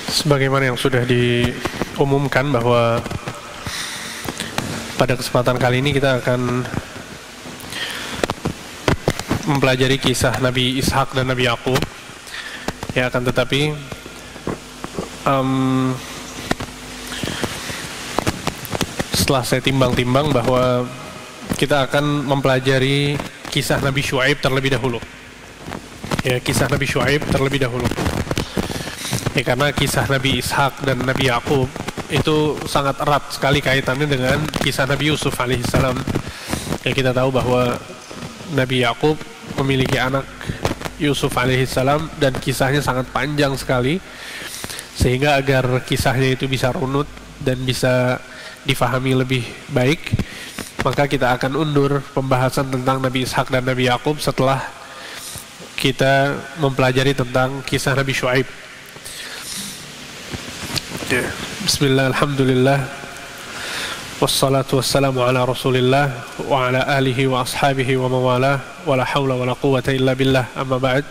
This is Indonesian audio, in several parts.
Sebagaimana yang sudah diumumkan bahwa pada kesempatan kali ini kita akan mempelajari kisah Nabi Ishak dan Nabi Yakub. Ya, akan tetapi setelah saya timbang-timbang bahwa kita akan mempelajari kisah Nabi Syuaib terlebih dahulu. Ya, kisah Nabi Syuaib terlebih dahulu. Ya, karena kisah Nabi Ishak dan Nabi Yakub itu sangat erat sekali kaitannya dengan kisah Nabi Yusuf alaihissalam. Ya, kita tahu bahwa Nabi Yakub memiliki anak Yusuf alaihissalam dan kisahnya sangat panjang sekali, sehingga agar kisahnya itu bisa runut dan bisa difahami lebih baik, maka kita akan undur pembahasan tentang Nabi Ishak dan Nabi Yakub setelah kita mempelajari tentang kisah Nabi Syuaib. Bismillah, alhamdulillah, wassalatu wassalamu ala rasulillah wa ala alihi wa ashabihi wa mawalah, wa la hawla wa la quwata illa billah, amma ba'd.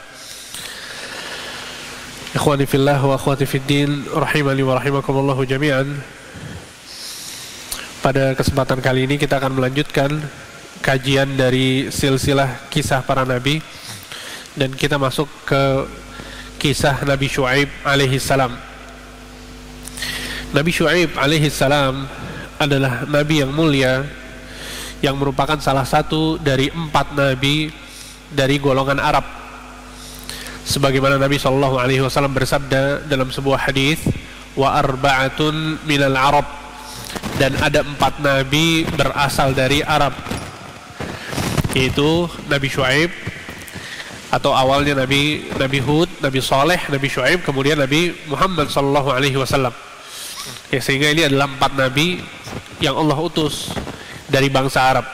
Ikhwani fillah wa akhwati fiddin, rahimani wa rahimakumullahu jami'an. Pada kesempatan kali ini kita akan melanjutkan kajian dari silsilah kisah para nabi, dan kita masuk ke kisah Nabi Syuaib alaihissalam. Nabi Syuaib alaihissalam adalah nabi yang mulia, yang merupakan salah satu dari 4 nabi dari golongan Arab. Sebagaimana Nabi SAW bersabda dalam sebuah hadis, wa arba'atun minal Arab, dan ada 4 nabi berasal dari Arab, yaitu Nabi Syuaib, atau awalnya Nabi Hud, Nabi Saleh, Nabi Syuaib, kemudian Nabi Muhammad SAW. Ya, sehingga ini adalah 4 nabi yang Allah utus dari bangsa Arab.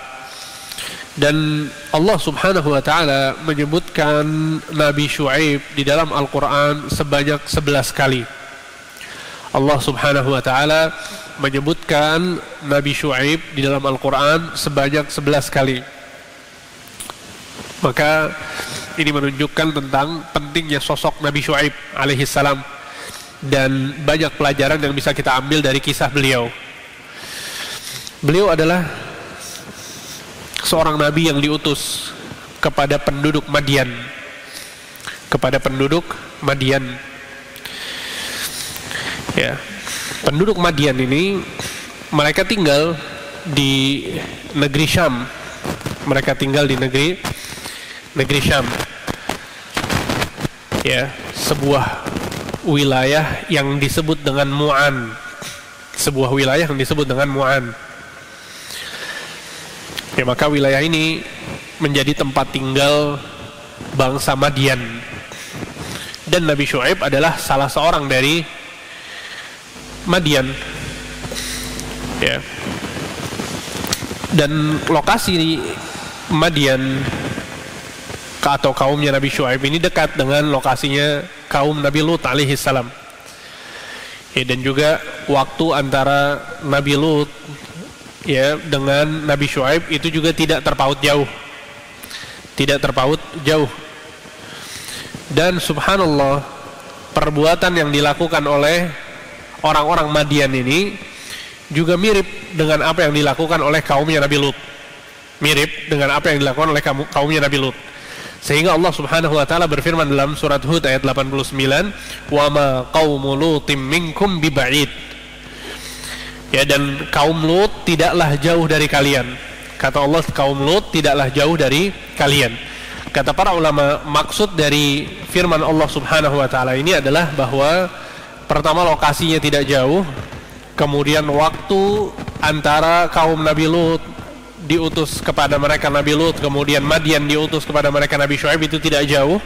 Dan Allah subhanahu wa ta'ala menyebutkan Nabi Syuaib di dalam Al-Quran sebanyak 11 kali. Allah subhanahu wa ta'ala menyebutkan Nabi Syuaib di dalam Al-Quran sebanyak 11 kali. Maka ini menunjukkan tentang pentingnya sosok Nabi Syuaib alaihissalam, dan banyak pelajaran yang bisa kita ambil dari kisah beliau. Beliau adalah seorang nabi yang diutus kepada penduduk Madian. Ya, penduduk Madian ini mereka tinggal di negeri Syam. Mereka tinggal di negeri Syam. Ya, sebuah wilayah yang disebut dengan Mu'an. Ya, maka wilayah ini menjadi tempat tinggal bangsa Madian. Dan Nabi Syuaib adalah salah seorang dari Madian. Ya. Dan lokasi Madian atau kaumnya Nabi Syuaib ini dekat dengan lokasinya kaum Nabi Lut alaihissalam. Ya, dan juga waktu antara Nabi Lut ya dengan Nabi Syuaib itu juga tidak terpaut jauh. Dan subhanallah, perbuatan yang dilakukan oleh orang-orang Madian ini juga mirip dengan apa yang dilakukan oleh kaumnya Nabi Lut. Sehingga Allah subhanahu wa ta'ala berfirman dalam surat Hud ayat 89, wa ma qaumu lutim minkum biba'id. Ya, dan kaum Lut tidaklah jauh dari kalian. Kata Allah, kaum Lut tidaklah jauh dari kalian. Kata para ulama, maksud dari firman Allah subhanahu wa ta'ala ini adalah bahwa pertama, lokasinya tidak jauh, kemudian waktu antara kaum Nabi Lut diutus kepada mereka Nabi Lut, kemudian Madian diutus kepada mereka Nabi Syuaib, itu tidak jauh.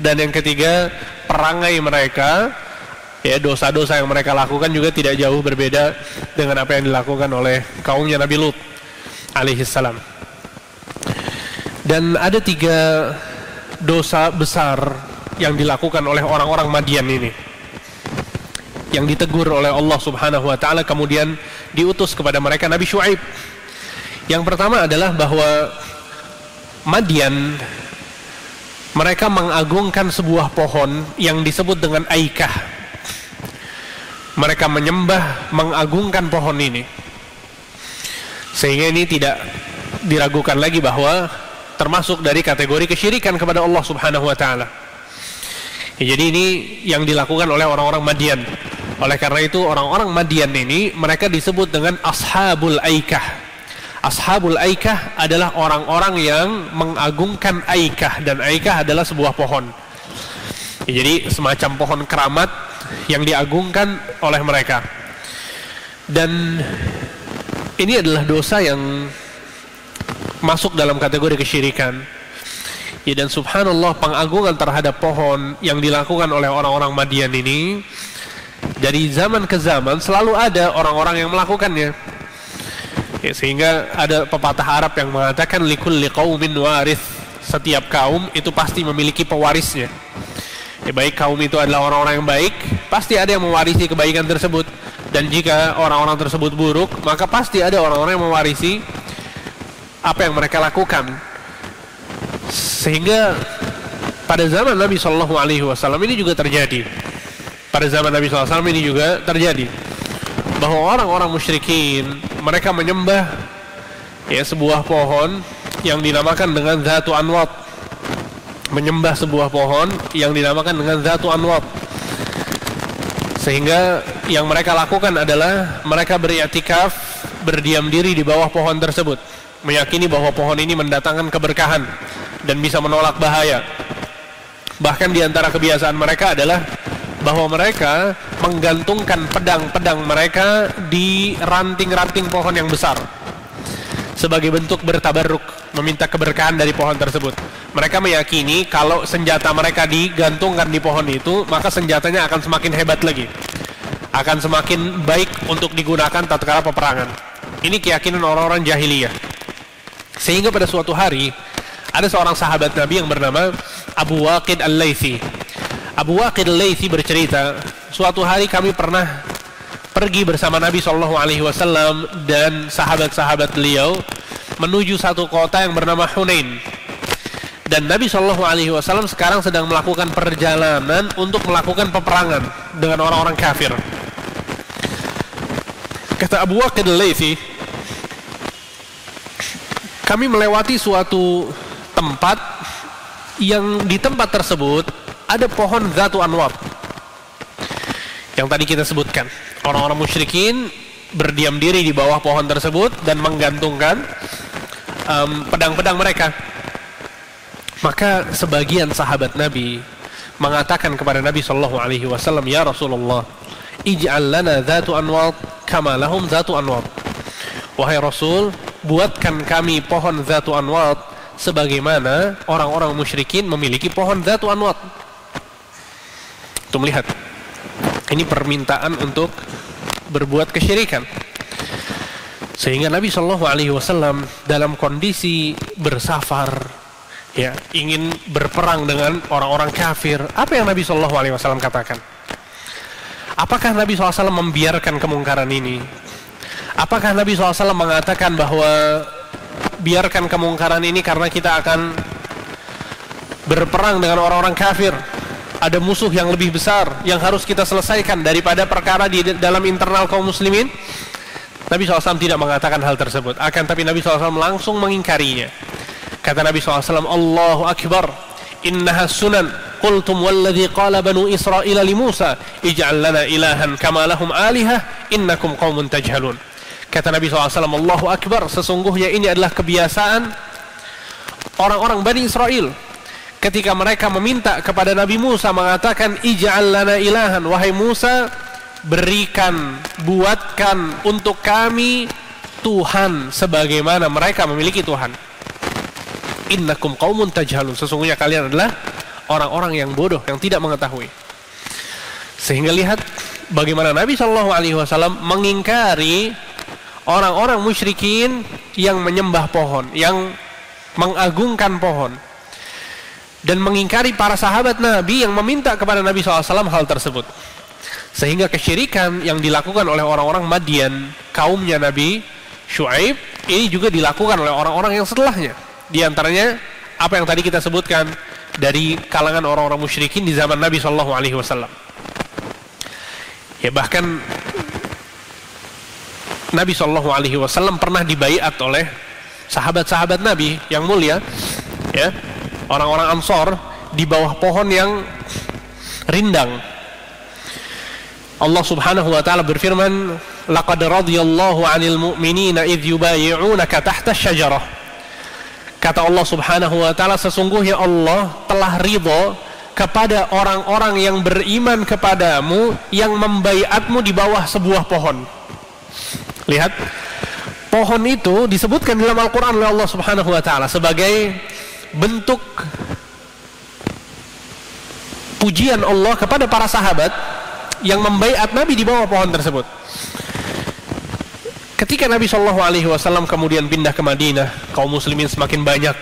Dan yang ketiga, perangai mereka, ya, dosa-dosa yang mereka lakukan juga tidak jauh berbeda dengan apa yang dilakukan oleh kaumnya Nabi Lut alaihissalam. Dan ada 3 dosa besar yang dilakukan oleh orang-orang Madian ini, yang ditegur oleh Allah subhanahu wa ta'ala, kemudian diutus kepada mereka Nabi Syuaib. Yang pertama adalah bahwa Madian mereka mengagungkan sebuah pohon yang disebut dengan Aikah. mereka menyembah, mengagungkan pohon ini, sehingga ini tidak diragukan lagi bahwa termasuk dari kategori kesyirikan kepada Allah Subhanahu wa taala. Jadi ini yang dilakukan oleh orang-orang Madian. Oleh karena itu orang-orang Madian ini mereka disebut dengan Ashabul Aikah. Ashabul Aikah adalah orang-orang yang mengagungkan Aikah, dan Aikah adalah sebuah pohon. Jadi semacam pohon keramat yang diagungkan oleh mereka. Dan ini adalah dosa yang masuk dalam kategori kesyirikan. Ya, dan subhanallah, pengagungan terhadap pohon yang dilakukan oleh orang-orang Madian ini dari zaman ke zaman selalu ada orang-orang yang melakukannya. Ya, sehingga ada pepatah Arab yang mengatakan likulli qaumin warith, setiap kaum itu pasti memiliki pewarisnya. Ya, baik kaum itu adalah orang-orang yang baik, pasti ada yang mewarisi kebaikan tersebut, dan jika orang-orang tersebut buruk, maka pasti ada orang-orang yang mewarisi apa yang mereka lakukan. Sehingga pada zaman Nabi Shallallahu Alaihi Wasallam ini juga terjadi. Pada zaman Nabi SAW ini juga terjadi bahwa orang-orang musyrikin mereka menyembah sebuah pohon yang dinamakan dengan Zatu Anwat, menyembah sebuah pohon yang dinamakan dengan Zatu Anwat. Sehingga yang mereka lakukan adalah mereka beriktikaf, berdiam diri di bawah pohon tersebut, meyakini bahwa pohon ini mendatangkan keberkahan dan bisa menolak bahaya. Bahkan di antara kebiasaan mereka adalah bahwa mereka menggantungkan pedang-pedang mereka di ranting-ranting pohon yang besar sebagai bentuk bertabarruk, meminta keberkahan dari pohon tersebut. Mereka meyakini kalau senjata mereka digantungkan di pohon itu, maka senjatanya akan semakin hebat lagi, akan semakin baik untuk digunakan tatkala peperangan. Ini keyakinan orang-orang jahiliyah. Sehingga pada suatu hari ada seorang sahabat Nabi yang bernama Abu Waqid Al-Laythi. Abu Waqid Al-Laythi bercerita, suatu hari kami pernah pergi bersama Nabi SAW dan sahabat-sahabat beliau menuju satu kota yang bernama Hunain. Dan Nabi SAW sekarang sedang melakukan perjalanan untuk melakukan peperangan dengan orang-orang kafir. Kata Abu Waqid Al-Laythi, kami melewati suatu tempat yang di tempat tersebut ada pohon Zatu Anwat yang tadi kita sebutkan. Orang-orang musyrikin berdiam diri di bawah pohon tersebut dan menggantungkan pedang-pedang mereka. Maka sebagian sahabat Nabi mengatakan kepada Nabi SAW, ya Rasulullah, ij'al lana Zatu Anwat kama lahum Zatu Anwat. Wahai Rasul, buatkan kami pohon Zatu Anwat sebagaimana orang-orang musyrikin memiliki pohon Zatu Anwat. Tuh, melihat, ini permintaan untuk berbuat kesyirikan. Sehingga Nabi SAW dalam kondisi bersafar, ingin berperang dengan orang-orang kafir, apa yang Nabi SAW katakan? Apakah Nabi SAW membiarkan kemungkaran ini? Apakah Nabi SAW mengatakan bahwa biarkan kemungkaran ini karena kita akan berperang dengan orang-orang kafir, ada musuh yang lebih besar yang harus kita selesaikan daripada perkara di dalam internal kaum muslimin? Nabi SAW tidak mengatakan hal tersebut. Akan tapi Nabi SAW langsung mengingkarinya. Kata Nabi SAW, Allahu Akbar, innaha sunan, qultum walladhi qala banu Israel li Musa, ij'al lana ilahan kama lahum alihah, innakum qaumun tajhalun. Kata Nabi SAW, Allahu Akbar, sesungguhnya ini adalah kebiasaan orang-orang Bani Israel ketika mereka meminta kepada Nabi Musa, mengatakan ij'al lana ilahan, wahai Musa, berikan, buatkan untuk kami Tuhan sebagaimana mereka memiliki Tuhan. Innakum qaumun tajhalun, sesungguhnya kalian adalah orang-orang yang bodoh, yang tidak mengetahui. Sehingga lihat bagaimana Nabi SAW mengingkari orang-orang musyrikin yang menyembah pohon, yang mengagungkan pohon, dan mengingkari para sahabat Nabi yang meminta kepada Nabi SAW hal tersebut. Sehingga kesyirikan yang dilakukan oleh orang-orang Madian, kaumnya Nabi Syuaib, ini juga dilakukan oleh orang-orang yang setelahnya. Di antaranya apa yang tadi kita sebutkan dari kalangan orang-orang musyrikin di zaman Nabi SAW. Ya, bahkan Nabi SAW pernah dibaiat oleh sahabat-sahabat Nabi yang mulia, ya, orang-orang Ansor di bawah pohon yang rindang. Allah Subhanahu wa taala berfirman, "Laqad radiyallahu 'anil mu'minina idh yubayyi'unaka tahta asy-syajarah." Kata Allah Subhanahu wa taala, sesungguhnya Allah telah ridha kepada orang-orang yang beriman kepadamu yang membaiatmu di bawah sebuah pohon. Lihat, pohon itu disebutkan dalam Al-Quran oleh Allah Subhanahu wa taala sebagai bentuk pujian Allah kepada para sahabat yang membaiat Nabi di bawah pohon tersebut. Ketika Nabi SAW kemudian pindah ke Madinah, kaum muslimin semakin banyak,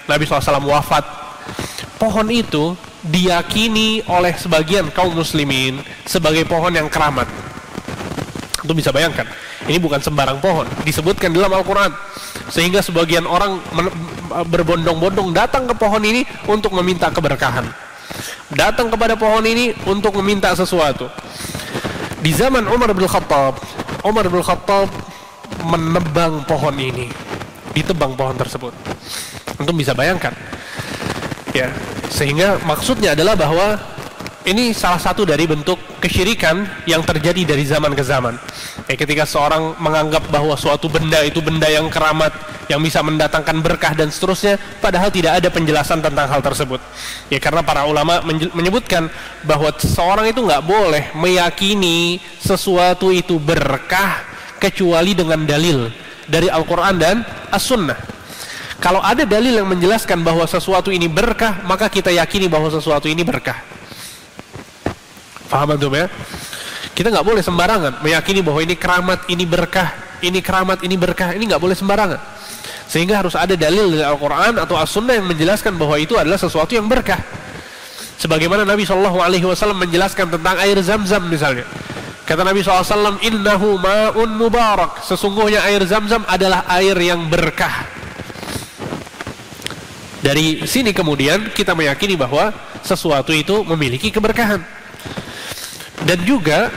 Nabi SAW wafat, pohon itu diyakini oleh sebagian kaum muslimin sebagai pohon yang keramat. Itu bisa bayangkan, ini bukan sembarang pohon, disebutkan dalam Al-Quran, sehingga sebagian orang berbondong-bondong datang ke pohon ini untuk meminta keberkahan, datang kepada pohon ini untuk meminta sesuatu. Di zaman Umar bin Khattab menebang pohon ini, ditebang pohon tersebut. Untuk bisa bayangkan, ya, sehingga maksudnya adalah bahwa ini salah satu dari bentuk kesyirikan yang terjadi dari zaman ke zaman. Ketika seorang menganggap bahwa suatu benda itu benda yang keramat, yang bisa mendatangkan berkah dan seterusnya, padahal tidak ada penjelasan tentang hal tersebut. Ya, karena para ulama menyebutkan bahwa seorang itu nggak boleh meyakini sesuatu itu berkah kecuali dengan dalil dari Al-Quran dan As-Sunnah. Kalau ada dalil yang menjelaskan bahwa sesuatu ini berkah, maka kita yakini bahwa sesuatu ini berkah. Paham antum ya? Kita nggak boleh sembarangan meyakini bahwa ini keramat, ini berkah, ini keramat, ini berkah. Ini nggak boleh sembarangan. Sehingga harus ada dalil dari Al-Quran atau As-Sunnah yang menjelaskan bahwa itu adalah sesuatu yang berkah. Sebagaimana Nabi SAW menjelaskan tentang air Zam-Zam misalnya. Kata Nabi SAW, "Innahu ma'un mubarak." Sesungguhnya air Zam-Zam adalah air yang berkah. Dari sini kemudian kita meyakini bahwa sesuatu itu memiliki keberkahan. Dan juga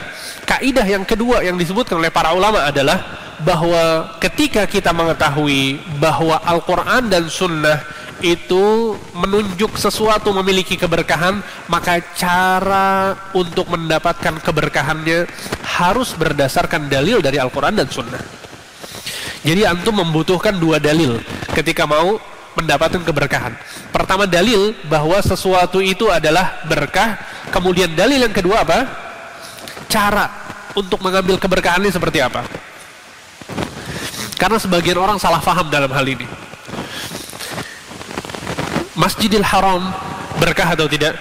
kaidah yang kedua yang disebutkan oleh para ulama adalah bahwa ketika kita mengetahui bahwa Al-Quran dan Sunnah itu menunjuk sesuatu memiliki keberkahan, maka cara untuk mendapatkan keberkahannya harus berdasarkan dalil dari Al-Quran dan Sunnah. Jadi antum membutuhkan dua dalil ketika mau mendapatkan keberkahan. Pertama, dalil bahwa sesuatu itu adalah berkah. Kemudian dalil yang kedua apa? Cara untuk mengambil keberkahannya seperti apa? Karena sebagian orang salah faham dalam hal ini. Masjidil Haram berkah atau tidak?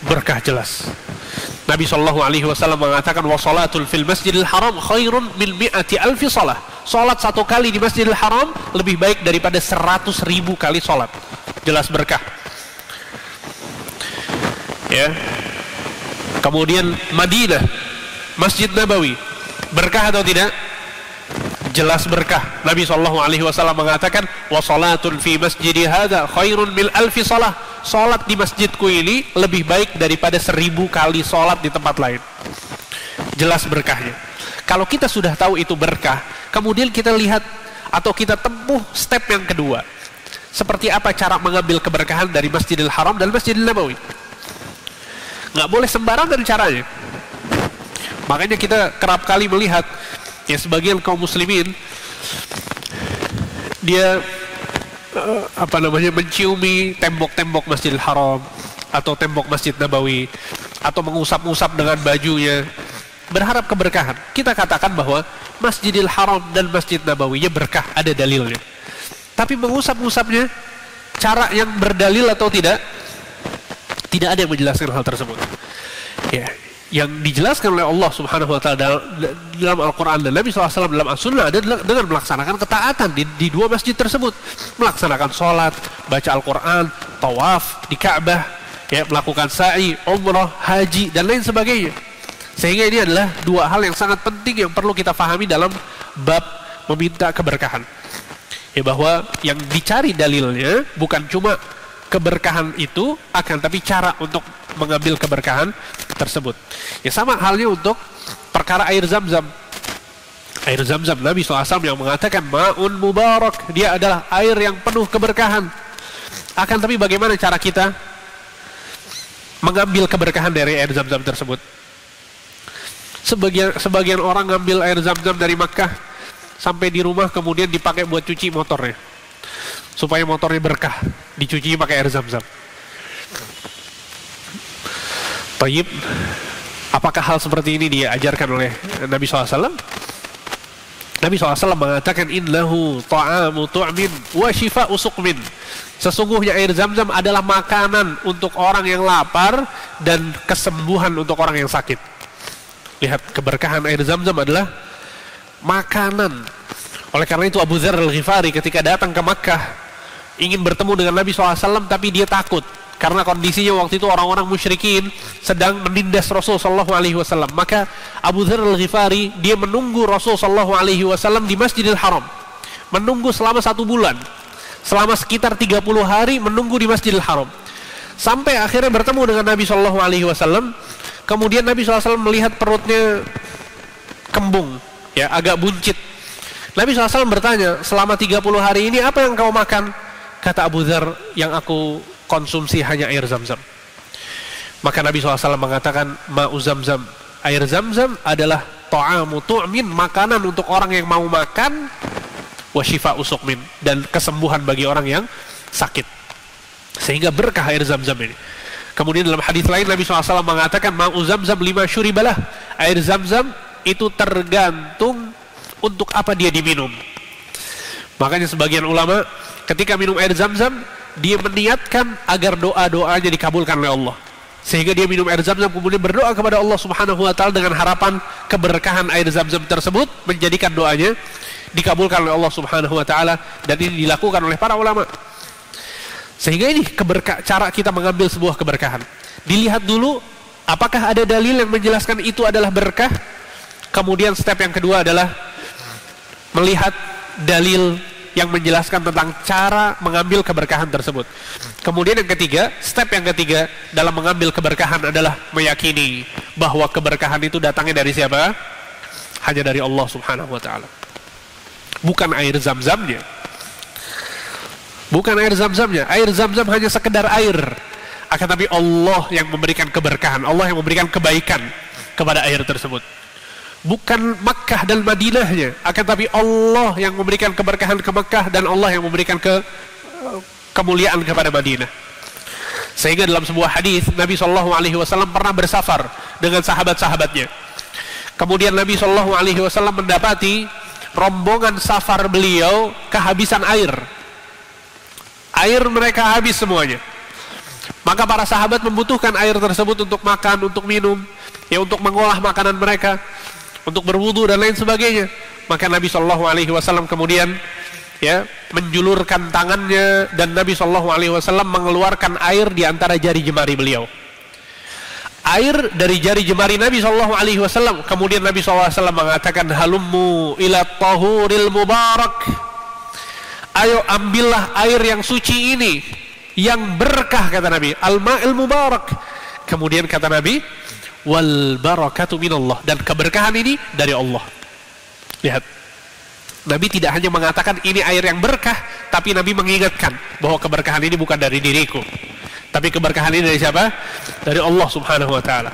Berkah jelas. Nabi SAW mengatakan, "Wa salatul fil Masjidil Haram khairun min mi'ati alfi salah." Salat satu kali di Masjidil Haram lebih baik daripada 100.000 kali salat. Jelas berkah. Ya. Kemudian Madinah, Masjid Nabawi, berkah atau tidak? Jelas berkah. Nabi SAW mengatakan, "Wa salatun fi masjidi hadza khairun min alfi salah." Salat di masjidku ini lebih baik daripada 1000 kali salat di tempat lain. Jelas berkahnya. Kalau kita sudah tahu itu berkah, kemudian kita lihat atau kita tempuh step yang kedua. Seperti apa cara mengambil keberkahan dari Masjidil Haram dan Masjidil Nabawi? Nggak boleh sembarangan caranya. Makanya kita kerap kali melihat ya sebagian kaum muslimin dia menciumi tembok-tembok Masjidil Haram atau tembok Masjid Nabawi atau mengusap-usap dengan bajunya berharap keberkahan. Kita katakan bahwa Masjidil Haram dan Masjid Nabawi berkah, ada dalilnya. Tapi mengusap-usapnya cara yang berdalil atau tidak? Tidak ada yang menjelaskan hal tersebut. Ya, yang dijelaskan oleh Allah Subhanahu wa taala dalam Al-Quran dan Nabi SAW dalam As-Sunnah adalah dengan melaksanakan ketaatan di dua masjid tersebut, melaksanakan sholat, baca Al-Quran, tawaf di Ka'bah, ya, melakukan sa'i, umrah, haji dan lain sebagainya. Sehingga ini adalah dua hal yang sangat penting yang perlu kita pahami dalam bab meminta keberkahan. Ya, bahwa yang dicari dalilnya bukan cuma keberkahan itu, akan tapi cara untuk mengambil keberkahan tersebut. Ya sama halnya untuk perkara air Zam-Zam. Air Zam-Zam, Nabi SAW yang mengatakan ma'un mubarak, dia adalah air yang penuh keberkahan. Akan tapi bagaimana cara kita mengambil keberkahan dari air Zam-Zam tersebut? Sebagian orang ngambil air Zam-Zam dari Makkah sampai di rumah, kemudian dipakai buat cuci motornya supaya motornya berkah, dicuci pakai air Zam-Zam. Tayyib, apakah hal seperti ini diajarkan oleh Nabi SAW? Nabi SAW mengatakan innahu ta'amu tu'min wa shifa'u suqmin. Sesungguhnya air Zam-Zam adalah makanan untuk orang yang lapar dan kesembuhan untuk orang yang sakit. Lihat, keberkahan air Zam-Zam adalah makanan. Oleh karena itu Abu Dzar Al-Ghifari ketika datang ke Makkah ingin bertemu dengan Nabi SAW, tapi dia takut karena kondisinya waktu itu orang-orang musyrikin sedang menindas Rasul sallallahu alaihi wasallam. Maka Abu Dzar Al-Ghifari dia menunggu Rasul sallallahu alaihi wasallam di Masjidil Haram. Menunggu selama 1 bulan. Selama sekitar 30 hari menunggu di Masjidil Haram. Sampai akhirnya bertemu dengan Nabi sallallahu alaihi wasallam. Kemudian Nabi SAW melihat perutnya kembung, ya, agak buncit. Nabi SAW bertanya, selama 30 hari ini apa yang kau makan? Kata Abu Dzar, yang aku konsumsi hanya air Zam-Zam. Maka Nabi SAW mengatakan, ma'u Zam-Zam, air Zam-Zam adalah ta'amu tu'min, makanan untuk orang yang mau makan, wa shifa'u suqmin, dan kesembuhan bagi orang yang sakit. Sehingga berkah air Zam-Zam ini. Kemudian dalam hadis lain Nabi SAW mengatakan ma'u Zam-Zam lima syuribalah, air Zam-Zam itu tergantung untuk apa dia diminum. Makanya sebagian ulama ketika minum air Zam-Zam dia meniatkan agar doa-doanya dikabulkan oleh Allah, sehingga dia minum air Zam-Zam kemudian berdoa kepada Allah Subhanahu wa taala dengan harapan keberkahan air Zam-Zam tersebut menjadikan doanya dikabulkan oleh Allah Subhanahu wa taala, dan ini dilakukan oleh para ulama. Sehingga ini cara kita mengambil sebuah keberkahan. Dilihat dulu apakah ada dalil yang menjelaskan itu adalah berkah. Kemudian step yang kedua adalah melihat dalil yang menjelaskan tentang cara mengambil keberkahan tersebut. Kemudian yang ketiga, step yang ketiga dalam mengambil keberkahan adalah meyakini bahwa keberkahan itu datangnya dari siapa? Hanya dari Allah Subhanahu wa taala. Bukan air Zam-Zamnya. Bukan air Zam-Zamnya. Air Zam-Zam hanya sekedar air. Akan tapi Allah yang memberikan keberkahan, Allah yang memberikan kebaikan kepada air tersebut. Bukan Makkah dan Madinahnya, akan tapi Allah yang memberikan keberkahan ke Makkah dan Allah yang memberikan kemuliaan kepada Madinah. Sehingga dalam sebuah hadis Nabi SAW pernah bersafar dengan sahabat-sahabatnya. Kemudian Nabi SAW mendapati rombongan safar beliau kehabisan air. Air mereka habis semuanya. Maka para sahabat membutuhkan air tersebut untuk makan, untuk minum, ya, untuk mengolah makanan mereka, untuk berwudu dan lain sebagainya. Maka Nabi SAW kemudian, ya, menjulurkan tangannya dan Nabi SAW mengeluarkan air di antara jari jemari beliau. Air dari jari jemari Nabi SAW. Kemudian Nabi SAW mengatakan, halummu ila tahuril mubarak. Ayo ambillah air yang suci ini, yang berkah, kata Nabi, al-ma'il mubarak. Kemudian kata Nabi, wal barakatu minallah, dan keberkahan ini dari Allah. Lihat, Nabi tidak hanya mengatakan ini air yang berkah, tapi Nabi mengingatkan bahwa keberkahan ini bukan dari diriku, tapi keberkahan ini dari siapa? Dari Allah Subhanahu wa taala.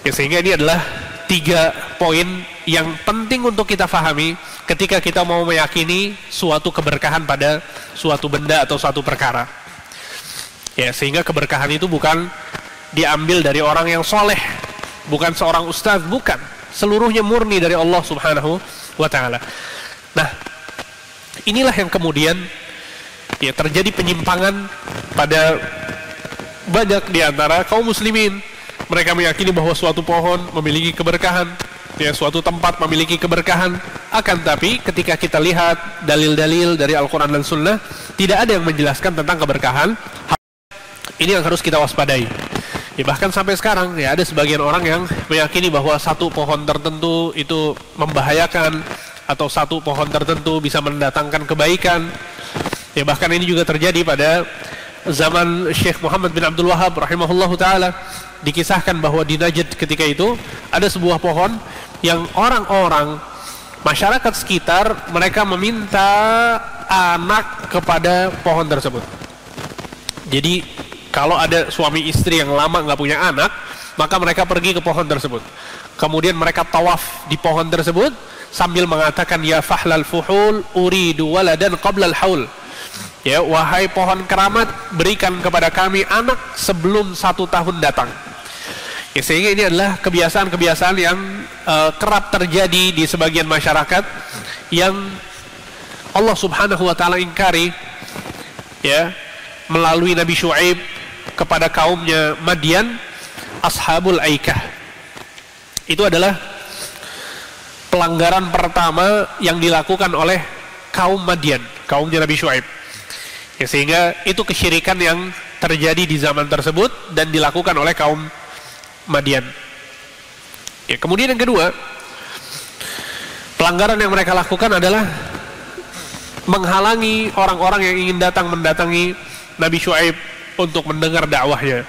Ya, sehingga ini adalah 3 poin yang penting untuk kita fahami ketika kita mau meyakini suatu keberkahan pada suatu benda atau suatu perkara. Ya, sehingga keberkahan itu bukan diambil dari orang yang soleh, bukan seorang ustaz, bukan. Seluruhnya murni dari Allah Subhanahu wa ta'ala. Nah, inilah yang kemudian, ya, terjadi penyimpangan pada banyak di antara kaum muslimin. Mereka meyakini bahwa suatu pohon memiliki keberkahan, ya, suatu tempat memiliki keberkahan. Akan tapi ketika kita lihat dalil-dalil dari Al-Quran dan Sunnah, tidak ada yang menjelaskan tentang keberkahan. Ini yang harus kita waspadai. Ya, bahkan sampai sekarang, ya, ada sebagian orang yang meyakini bahwa satu pohon tertentu itu membahayakan, atau satu pohon tertentu bisa mendatangkan kebaikan. Ya, bahkan ini juga terjadi pada zaman Syekh Muhammad bin Abdul Wahab rahimahullahu taala, dikisahkan bahwa di Najd ketika itu ada sebuah pohon yang orang-orang masyarakat sekitar mereka meminta anak kepada pohon tersebut. Jadi kalau ada suami istri yang lama nggak punya anak, maka mereka pergi ke pohon tersebut. Kemudian mereka tawaf di pohon tersebut sambil mengatakan, ya fahlal fuhul uridu waladan qabla al-haul. Ya, wahai pohon keramat, berikan kepada kami anak sebelum 1 tahun datang. Ya, sehingga ini adalah kebiasaan-kebiasaan yang kerap terjadi di sebagian masyarakat yang Allah Subhanahu wa taala ingkari, ya, melalui Nabi Syuaib kepada kaumnya Madian, ashabul aikah. Itu adalah pelanggaran pertama yang dilakukan oleh kaum Madian, kaumnya Nabi Syuaib. Ya, sehingga itu kesyirikan yang terjadi di zaman tersebut dan dilakukan oleh kaum Madian. Ya, kemudian yang kedua, pelanggaran yang mereka lakukan adalah menghalangi orang-orang yang ingin mendatangi Nabi Syuaib untuk mendengar dakwahnya.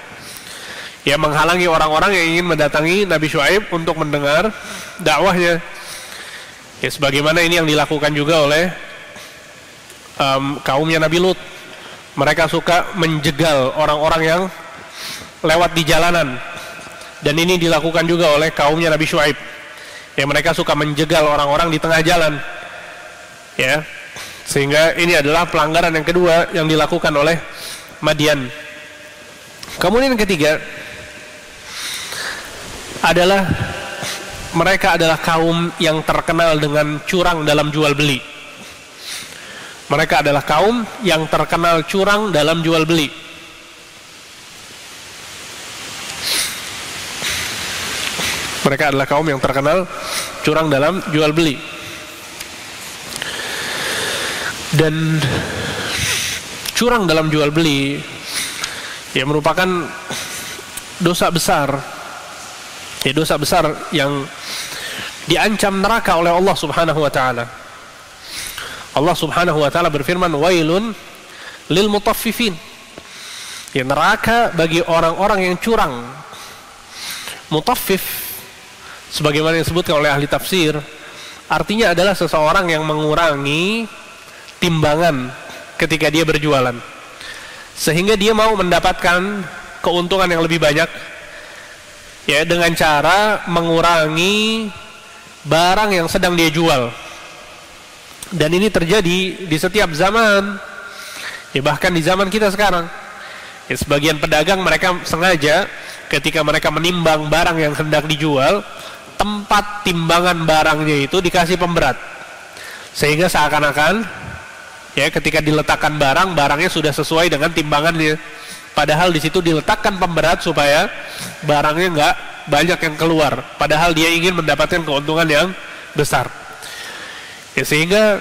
Ya, menghalangi orang-orang yang ingin mendatangi Nabi Syuaib untuk mendengar dakwahnya. Ya, sebagaimana ini yang dilakukan juga oleh kaumnya Nabi Lut. Mereka suka menjegal orang-orang yang lewat di jalanan, dan ini dilakukan juga oleh kaumnya Nabi Syuaib. Ya, mereka suka menjegal orang-orang di tengah jalan. Ya, sehingga ini adalah pelanggaran yang kedua yang dilakukan oleh Madian. Kemudian yang ketiga adalah mereka adalah kaum yang terkenal dengan curang dalam jual beli. Mereka adalah kaum yang terkenal curang dalam jual beli. Mereka adalah kaum yang terkenal curang dalam jual beli. Dan curang dalam jual beli ya merupakan dosa besar. Ya, dosa besar yang diancam neraka oleh Allah Subhanahu wa taala. Allah Subhanahu wa taala berfirman, wailun lil mutaffifin. Ya, neraka bagi orang-orang yang curang. Mutaffif sebagaimana disebutkan oleh ahli tafsir, artinya adalah seseorang yang mengurangi timbangan ketika dia berjualan, sehingga dia mau mendapatkan keuntungan yang lebih banyak, ya, dengan cara mengurangi barang yang sedang dia jual. Dan ini terjadi di setiap zaman, ya, bahkan di zaman kita sekarang. Ya, sebagian pedagang mereka sengaja ketika mereka menimbang barang yang hendak dijual, tempat timbangan barangnya itu dikasih pemberat, sehingga seakan-akan, ya, ketika diletakkan barangnya sudah sesuai dengan timbangannya. Padahal di situ diletakkan pemberat supaya barangnya nggak banyak yang keluar. Padahal dia ingin mendapatkan keuntungan yang besar. Ya, sehingga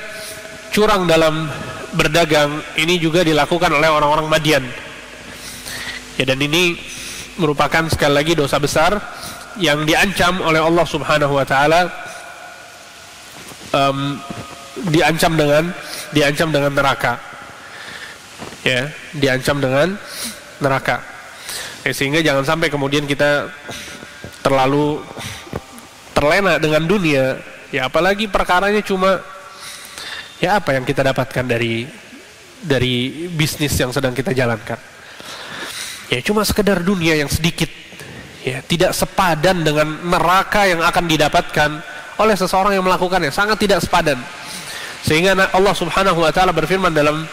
curang dalam berdagang ini juga dilakukan oleh orang-orang Madian. Ya, dan ini merupakan sekali lagi dosa besar yang diancam oleh Allah Subhanahu wa taala, diancam dengan neraka. Ya, diancam dengan neraka. Ya, sehingga jangan sampai kemudian kita terlalu terlena dengan dunia. Ya, apalagi perkaranya cuma, ya, apa yang kita dapatkan dari bisnis yang sedang kita jalankan. Ya, cuma sekedar dunia yang sedikit, ya, tidak sepadan dengan neraka yang akan didapatkan oleh seseorang yang melakukannya, sangat tidak sepadan. Sehingga Allah Subhanahu wa taala berfirman dalam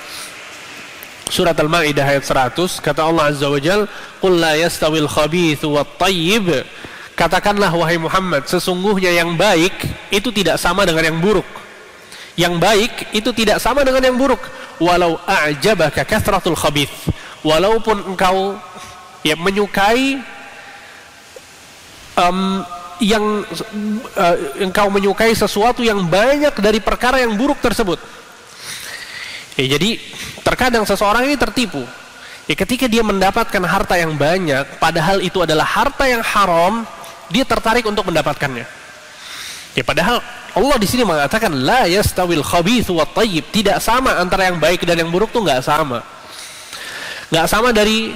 surat Al-Maidah ayat 100, kata Allah Azza wa Jalla, qul la yastawil khabithu wat thayyib. Katakanlah wahai Muhammad, sesungguhnya yang baik itu tidak sama dengan yang buruk. Yang baik itu tidak sama dengan yang buruk. Walau a'jabaka kathratul khabith. Walaupun engkau, ya, menyukai engkau menyukai sesuatu yang banyak dari perkara yang buruk tersebut. Ya, jadi terkadang seseorang ini tertipu. Ya, ketika dia mendapatkan harta yang banyak, padahal itu adalah harta yang haram, dia tertarik untuk mendapatkannya. Ya, padahal Allah di sini mengatakan la yastawil khabithu wat thayyib, tidak sama antara yang baik dan yang buruk, tuh nggak sama. Nggak sama dari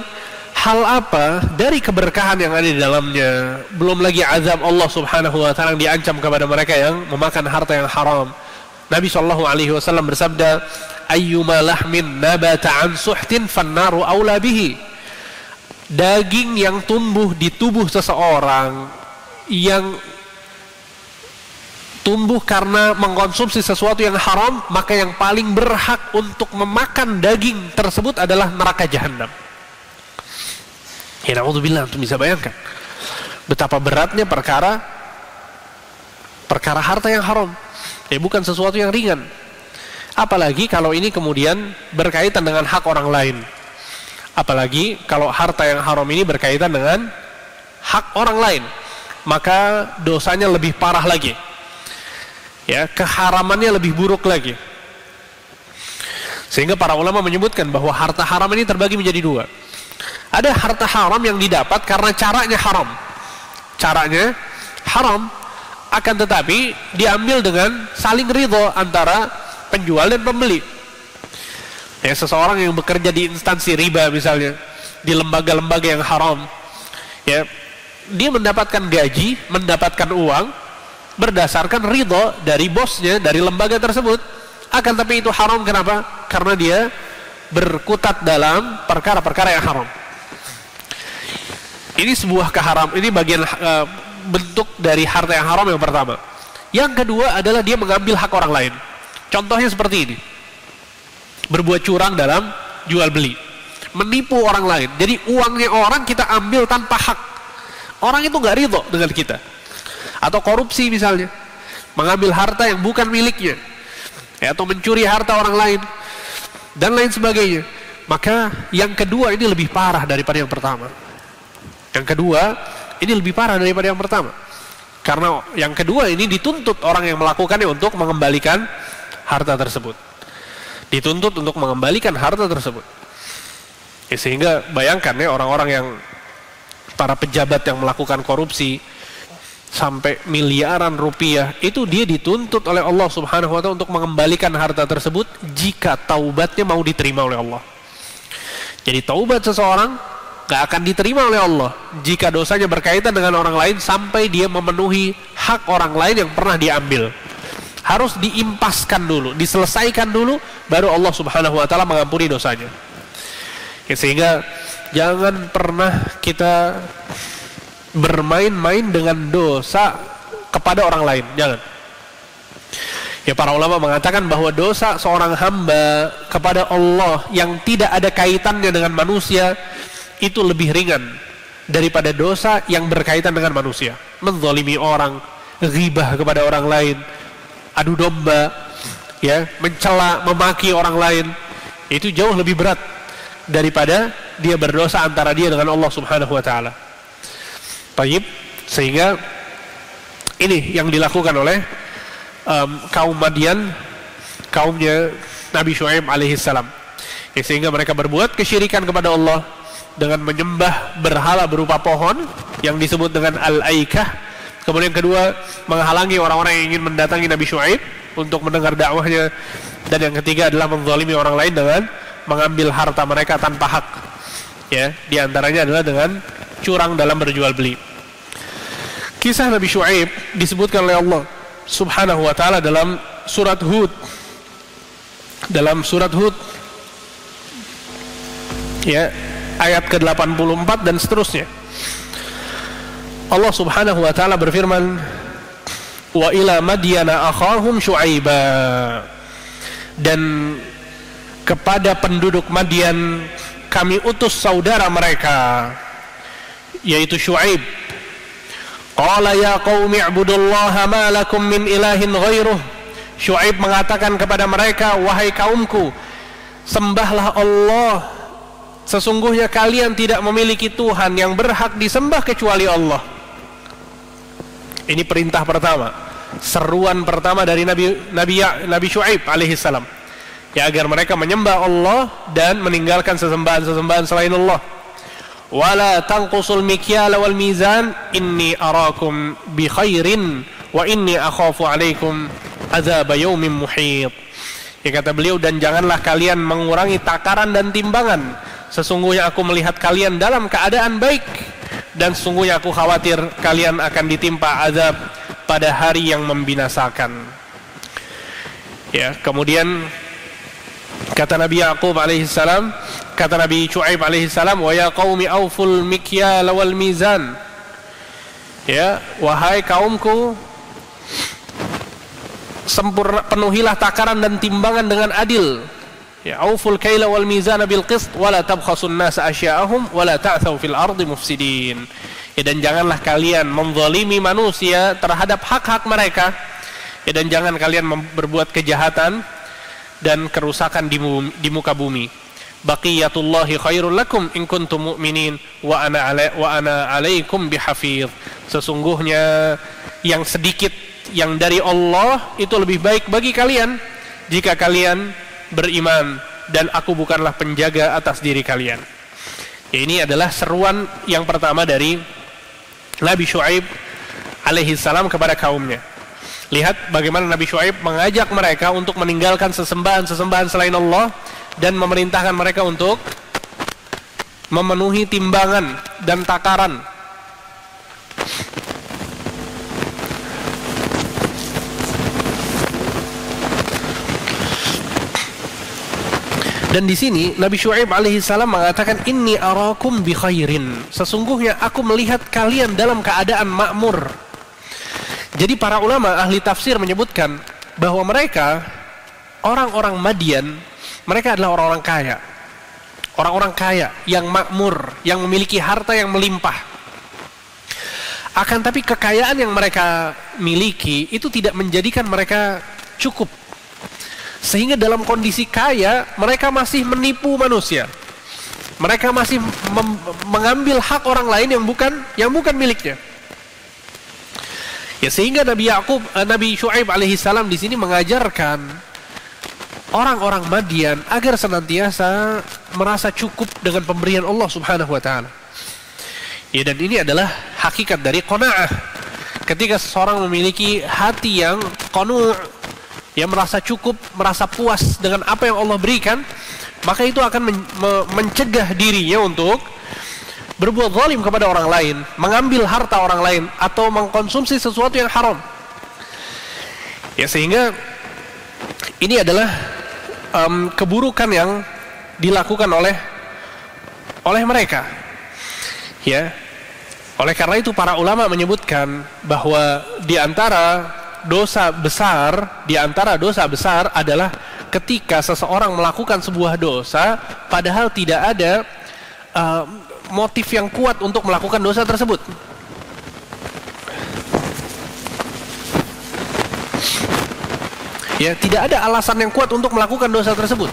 hal apa? Dari keberkahan yang ada di dalamnya. Belum lagi azab Allah subhanahu wa ta'ala yang diancam kepada mereka yang memakan harta yang haram. Nabi SAW bersabda, ayyuma lahmin nabata an suhtin fannaru aula bihi. Daging yang tumbuh di tubuh seseorang yang tumbuh karena mengkonsumsi sesuatu yang haram, maka yang paling berhak untuk memakan daging tersebut adalah neraka jahanam. Ya na'udzubillah, antum bisa bayangkan betapa beratnya perkara harta yang haram. Bukan sesuatu yang ringan. Apalagi kalau ini kemudian berkaitan dengan hak orang lain. Apalagi kalau harta yang haram ini berkaitan dengan hak orang lain, maka dosanya lebih parah lagi. Ya, keharamannya lebih buruk lagi. Sehingga para ulama menyebutkan bahwa harta haram ini terbagi menjadi dua. Ada harta haram yang didapat karena caranya haram. Caranya haram, akan tetapi diambil dengan saling ridho antara penjual dan pembeli. Ya, seseorang yang bekerja di instansi riba misalnya, di lembaga-lembaga yang haram, ya, dia mendapatkan gaji, mendapatkan uang berdasarkan ridho dari bosnya, dari lembaga tersebut. Akan tapi itu haram, kenapa? Karena dia berkutat dalam perkara-perkara yang haram. Ini sebuah keharam, ini bagian bentuk dari harta yang haram yang pertama. Yang kedua adalah dia mengambil hak orang lain. Contohnya seperti ini, berbuat curang dalam jual beli, menipu orang lain. Jadi uangnya orang kita ambil tanpa hak, orang itu nggak ridho dengan kita. Atau korupsi misalnya, mengambil harta yang bukan miliknya, ya, atau mencuri harta orang lain dan lain sebagainya. Maka yang kedua ini lebih parah daripada yang pertama. Yang kedua ini lebih parah daripada yang pertama, karena yang kedua ini dituntut orang yang melakukannya untuk mengembalikan harta tersebut. Dituntut untuk mengembalikan harta tersebut. Ya, sehingga bayangkan ya, orang-orang yang para pejabat yang melakukan korupsi sampai miliaran rupiah, itu dia dituntut oleh Allah subhanahu wa ta'ala untuk mengembalikan harta tersebut jika taubatnya mau diterima oleh Allah. Jadi taubat seseorang gak akan diterima oleh Allah jika dosanya berkaitan dengan orang lain sampai dia memenuhi hak orang lain yang pernah diambil. Harus diimpaskan dulu, diselesaikan dulu, baru Allah subhanahu wa ta'ala mengampuni dosanya. Ya, sehingga jangan pernah kita bermain-main dengan dosa kepada orang lain, jangan. Ya, para ulama mengatakan bahwa dosa seorang hamba kepada Allah yang tidak ada kaitannya dengan manusia itu lebih ringan daripada dosa yang berkaitan dengan manusia. Menzalimi orang, ghibah kepada orang lain, adu domba, ya, mencela, memaki orang lain, itu jauh lebih berat daripada dia berdosa antara dia dengan Allah subhanahu wa ta'ala. Baik, sehingga ini yang dilakukan oleh kaum Madian, kaumnya Nabi Syuaib alaihissalam. Ya, sehingga mereka berbuat kesyirikan kepada Allah dengan menyembah berhala berupa pohon yang disebut dengan al-aikah. Kemudian kedua, menghalangi orang-orang yang ingin mendatangi Nabi Syuaib untuk mendengar dakwahnya. Dan yang ketiga adalah menzalimi orang lain dengan mengambil harta mereka tanpa hak. Ya, di antaranya adalah dengan curang dalam berjual beli. Kisah Nabi Syuaib disebutkan oleh Allah subhanahu wa ta'ala dalam surat Hud. Dalam surat Hud, ya, ayat ke-84 dan seterusnya. Allah subhanahu wa ta'ala berfirman, wa ila madyana akhahum syu'aiba, dan kepada penduduk Madian kami utus saudara mereka, yaitu Syuaib. Qala ya qaumi ibudullaha ma lakum min ilahin ghairuh. Syuaib mengatakan kepada mereka, wahai kaumku, sembahlah Allah, sesungguhnya kalian tidak memiliki Tuhan yang berhak disembah kecuali Allah. Ini perintah pertama, seruan pertama dari Nabi Syuaib alaihissalam, ya, agar mereka menyembah Allah dan meninggalkan sesembahan-sesembahan selain Allah. Wala tanqusul mikyala wal mizan inni arakum bi khairin wa inni akhafu alaikum azab yaumin muhit. Ya, kata beliau, dan janganlah kalian mengurangi takaran dan timbangan sesungguhnya aku melihat kalian dalam keadaan baik, dan sesungguhnya aku khawatir kalian akan ditimpa azab pada hari yang membinasakan. Ya, kemudian kata Nabi Yaqub alaihissalam, kata Nabi Syuaib alaihissalam, wa ya qaumi auful mikyal wal mizan. Ya, wahai kaumku, penuhilah takaran dan timbangan dengan adil. Ya, auful kaila wal mizana bil qist wa la tabkhasun nas asya'ahum wa la ta'thaw fil ardi mufsidin. Ya, dan janganlah kalian menzalimi manusia terhadap hak-hak mereka. Ya, dan jangan kalian berbuat kejahatan dan kerusakan di muka bumi. Baqiyatullahi khairul lakum in kuntum mu'minin wa ana alaikum bihafidh. Sesungguhnya yang sedikit yang dari Allah itu lebih baik bagi kalian jika kalian beriman, dan aku bukanlah penjaga atas diri kalian. Ya, ini adalah seruan yang pertama dari Nabi Syuaib alaihissalam kepada kaumnya. Lihat bagaimana Nabi Syuaib mengajak mereka untuk meninggalkan sesembahan-sesembahan selain Allah dan memerintahkan mereka untuk memenuhi timbangan dan takaran. Dan di sini Nabi Syuaib alaihissalam mengatakan, inni arakum bi khairin. Sesungguhnya aku melihat kalian dalam keadaan makmur. Jadi para ulama ahli tafsir menyebutkan bahwa mereka, orang-orang Madian, mereka adalah orang-orang kaya. Orang-orang kaya yang makmur, yang memiliki harta yang melimpah. Akan tapi kekayaan yang mereka miliki itu tidak menjadikan mereka cukup. Sehingga dalam kondisi kaya, mereka masih menipu manusia. Mereka masih mengambil hak orang lain yang bukan miliknya. Ya, sehingga Nabi Syuaib alaihissalam di sini mengajarkan orang-orang Madian agar senantiasa merasa cukup dengan pemberian Allah Subhanahu wa taala. Ya, dan ini adalah hakikat dari qanaah. Ketika seseorang memiliki hati yang qanu', yang merasa cukup, merasa puas dengan apa yang Allah berikan, maka itu akan mencegah dirinya untuk berbuat zalim kepada orang lain, mengambil harta orang lain, atau mengkonsumsi sesuatu yang haram. Ya, sehingga ini adalah keburukan yang dilakukan oleh mereka. Ya, oleh karena itu para ulama menyebutkan bahwa di antara dosa besar adalah ketika seseorang melakukan sebuah dosa padahal tidak ada motif yang kuat untuk melakukan dosa tersebut. Ya, tidak ada alasan yang kuat untuk melakukan dosa tersebut.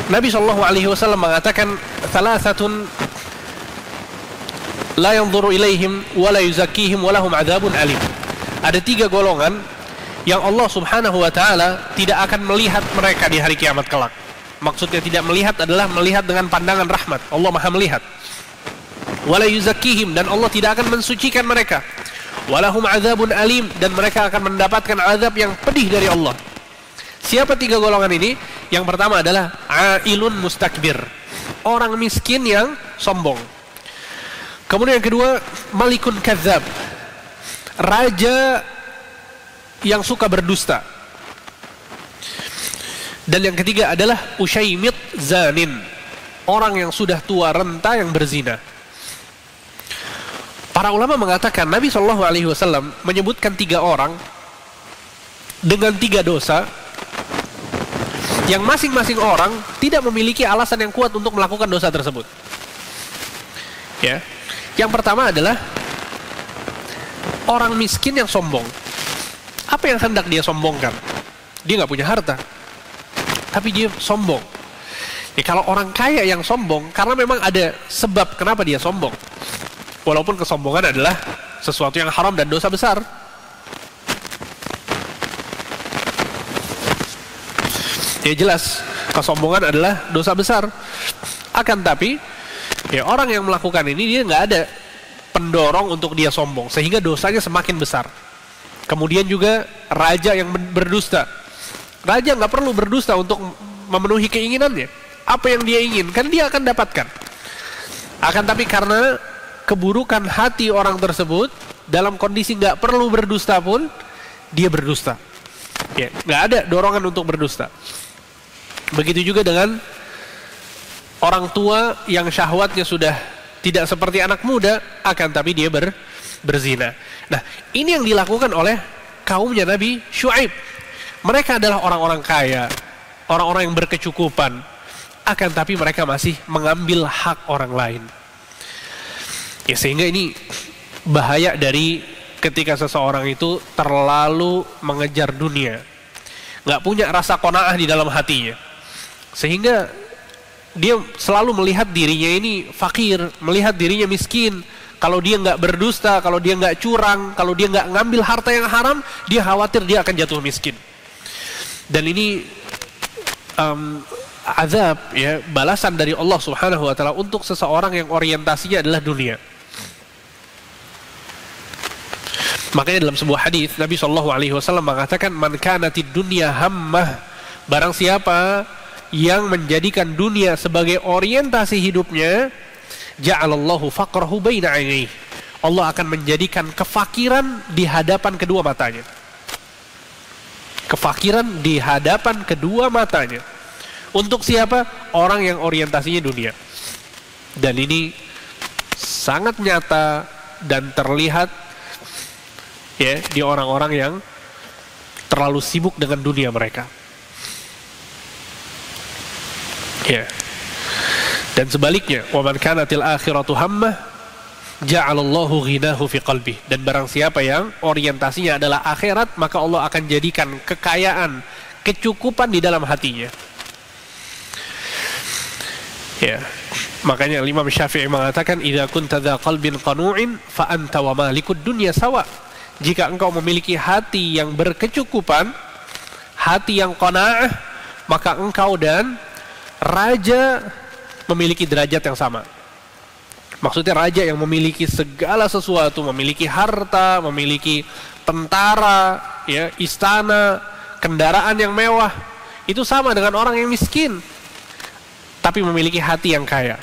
Nabi SAW mengatakan, thalathatun la yanzuru ilaihim wa la yuzakkihim wa lahum adzabun alim. Ada 3 golongan yang Allah Subhanahu wa taala tidak akan melihat mereka di hari kiamat kelak. Maksudnya tidak melihat adalah melihat dengan pandangan rahmat. Allah Maha melihat. Wala yuzakkihim, dan Allah tidak akan mensucikan mereka. Walahum adzabun alim, dan mereka akan mendapatkan azab yang pedih dari Allah. Siapa 3 golongan ini? Yang pertama adalah ailun mustakbir, orang miskin yang sombong. Kemudian yang kedua, malikun kadzab, raja yang suka berdusta. Dan yang ketiga adalah usyaimit zanin, orang yang sudah tua renta yang berzina. Para ulama mengatakan Nabi SAW menyebutkan 3 orang dengan 3 dosa yang masing-masing orang tidak memiliki alasan yang kuat untuk melakukan dosa tersebut. Ya, yang pertama adalah orang miskin yang sombong. Apa yang hendak dia sombongkan? Dia nggak punya harta, tapi dia sombong. Ya, kalau orang kaya yang sombong, karena memang ada sebab kenapa dia sombong. Walaupun kesombongan adalah sesuatu yang haram dan dosa besar. Ya jelas, kesombongan adalah dosa besar. Akan tapi, ya orang yang melakukan ini dia nggak ada pendorong untuk dia sombong, sehingga dosanya semakin besar. Kemudian juga raja yang berdusta. Raja nggak perlu berdusta untuk memenuhi keinginannya. apa yang dia inginkan dia akan dapatkan. Akan tapi karena keburukan hati orang tersebut, dalam kondisi nggak perlu berdusta pun dia berdusta. Ya, nggak ada dorongan untuk berdusta. Begitu juga dengan orang tua yang syahwatnya sudah tidak seperti anak muda, akan tapi dia berzina. Nah, ini yang dilakukan oleh kaumnya Nabi Syuaib. Mereka adalah orang-orang kaya, orang-orang yang berkecukupan, akan tapi mereka masih mengambil hak orang lain. Ya, sehingga ini bahaya dari ketika seseorang itu terlalu mengejar dunia, nggak punya rasa qanaah di dalam hatinya, sehingga dia selalu melihat dirinya ini fakir, melihat dirinya miskin. Kalau dia nggak berdusta, kalau dia nggak curang, kalau dia nggak ngambil harta yang haram, dia khawatir dia akan jatuh miskin. Dan ini azab, ya, balasan dari Allah Subhanahu wa taala untuk seseorang yang orientasinya adalah dunia. Makanya dalam sebuah hadis Nabi SAW mengatakan, man kanatid dunya hammah, barang siapa yang menjadikan dunia sebagai orientasi hidupnya, ja'alallahu faqrahu baina 'ainaihi, Allah akan menjadikan kefakiran di hadapan kedua matanya. Kefakiran di hadapan kedua matanya. Untuk siapa? Orang yang orientasinya dunia. Dan ini sangat nyata dan terlihat, ya, di orang-orang yang terlalu sibuk dengan dunia mereka. Ya. Dan sebaliknya, wa man kanatil akhiratu hammah ja'alallahu ghinahu fi qalbi. Dan barang siapa yang orientasinya adalah akhirat, maka Allah akan jadikan kekayaan, kecukupan di dalam hatinya. Ya. Makanya Imam Syafi'i mengatakan, idza kunta dza qalbin qanu'in fa anta wa malikud dunya sawa. Jika engkau memiliki hati yang berkecukupan, hati yang qanaah, maka engkau dan raja memiliki derajat yang sama. Maksudnya raja yang memiliki segala sesuatu, memiliki harta, memiliki tentara, ya, istana, kendaraan yang mewah, itu sama dengan orang yang miskin tapi memiliki hati yang kaya.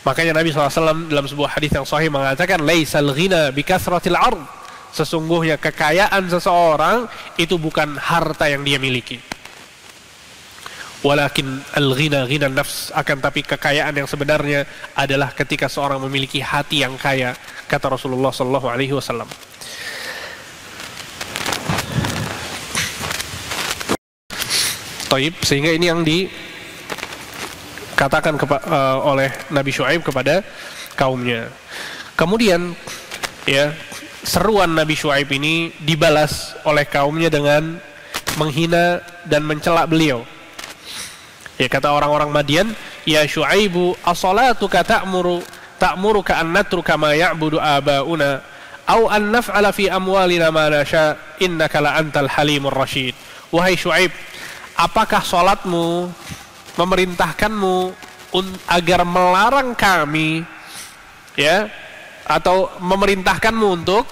Makanya Nabi SAW dalam sebuah hadis yang sahih mengatakan, laisal ghina bikasratil ard, sesungguhnya kekayaan seseorang itu bukan harta yang dia miliki, walakin al-ghina ghina nafs, akan tapi kekayaan yang sebenarnya adalah ketika seorang memiliki hati yang kaya, kata Rasulullah SAW. Taib, sehingga ini yang dikatakan oleh Nabi Syuaib kepada kaumnya. Kemudian, ya, seruan Nabi Syuaib ini dibalas oleh kaumnya dengan menghina dan mencela beliau. Ya, kata orang-orang Madian, ya Syuaibu as-salatuka ta'muruka an natruka ma ya'budu aba'una au an naf'ala fi amwalina ma nasha innaka la antal halimur rasyid. Wahai Syuaib, apakah salatmu memerintahkanmu agar melarang kami, ya, atau memerintahkanmu untuk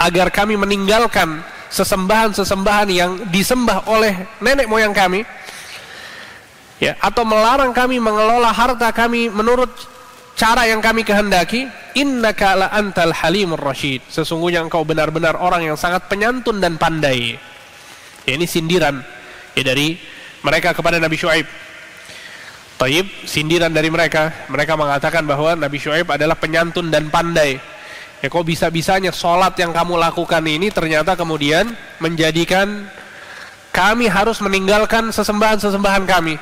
agar kami meninggalkan sesembahan-sesembahan yang disembah oleh nenek moyang kami, ya, atau melarang kami mengelola harta kami menurut cara yang kami kehendaki? Innaka la antal halimur rasyid, sesungguhnya engkau benar-benar orang yang sangat penyantun dan pandai. Ya, ini sindiran, ya, dari mereka kepada Nabi Syuaib. Taib, sindiran dari mereka. Mereka mengatakan bahwa Nabi Syuaib adalah penyantun dan pandai. Ya, kok bisa-bisanya sholat yang kamu lakukan ini ternyata kemudian menjadikan kami harus meninggalkan sesembahan-sesembahan kami,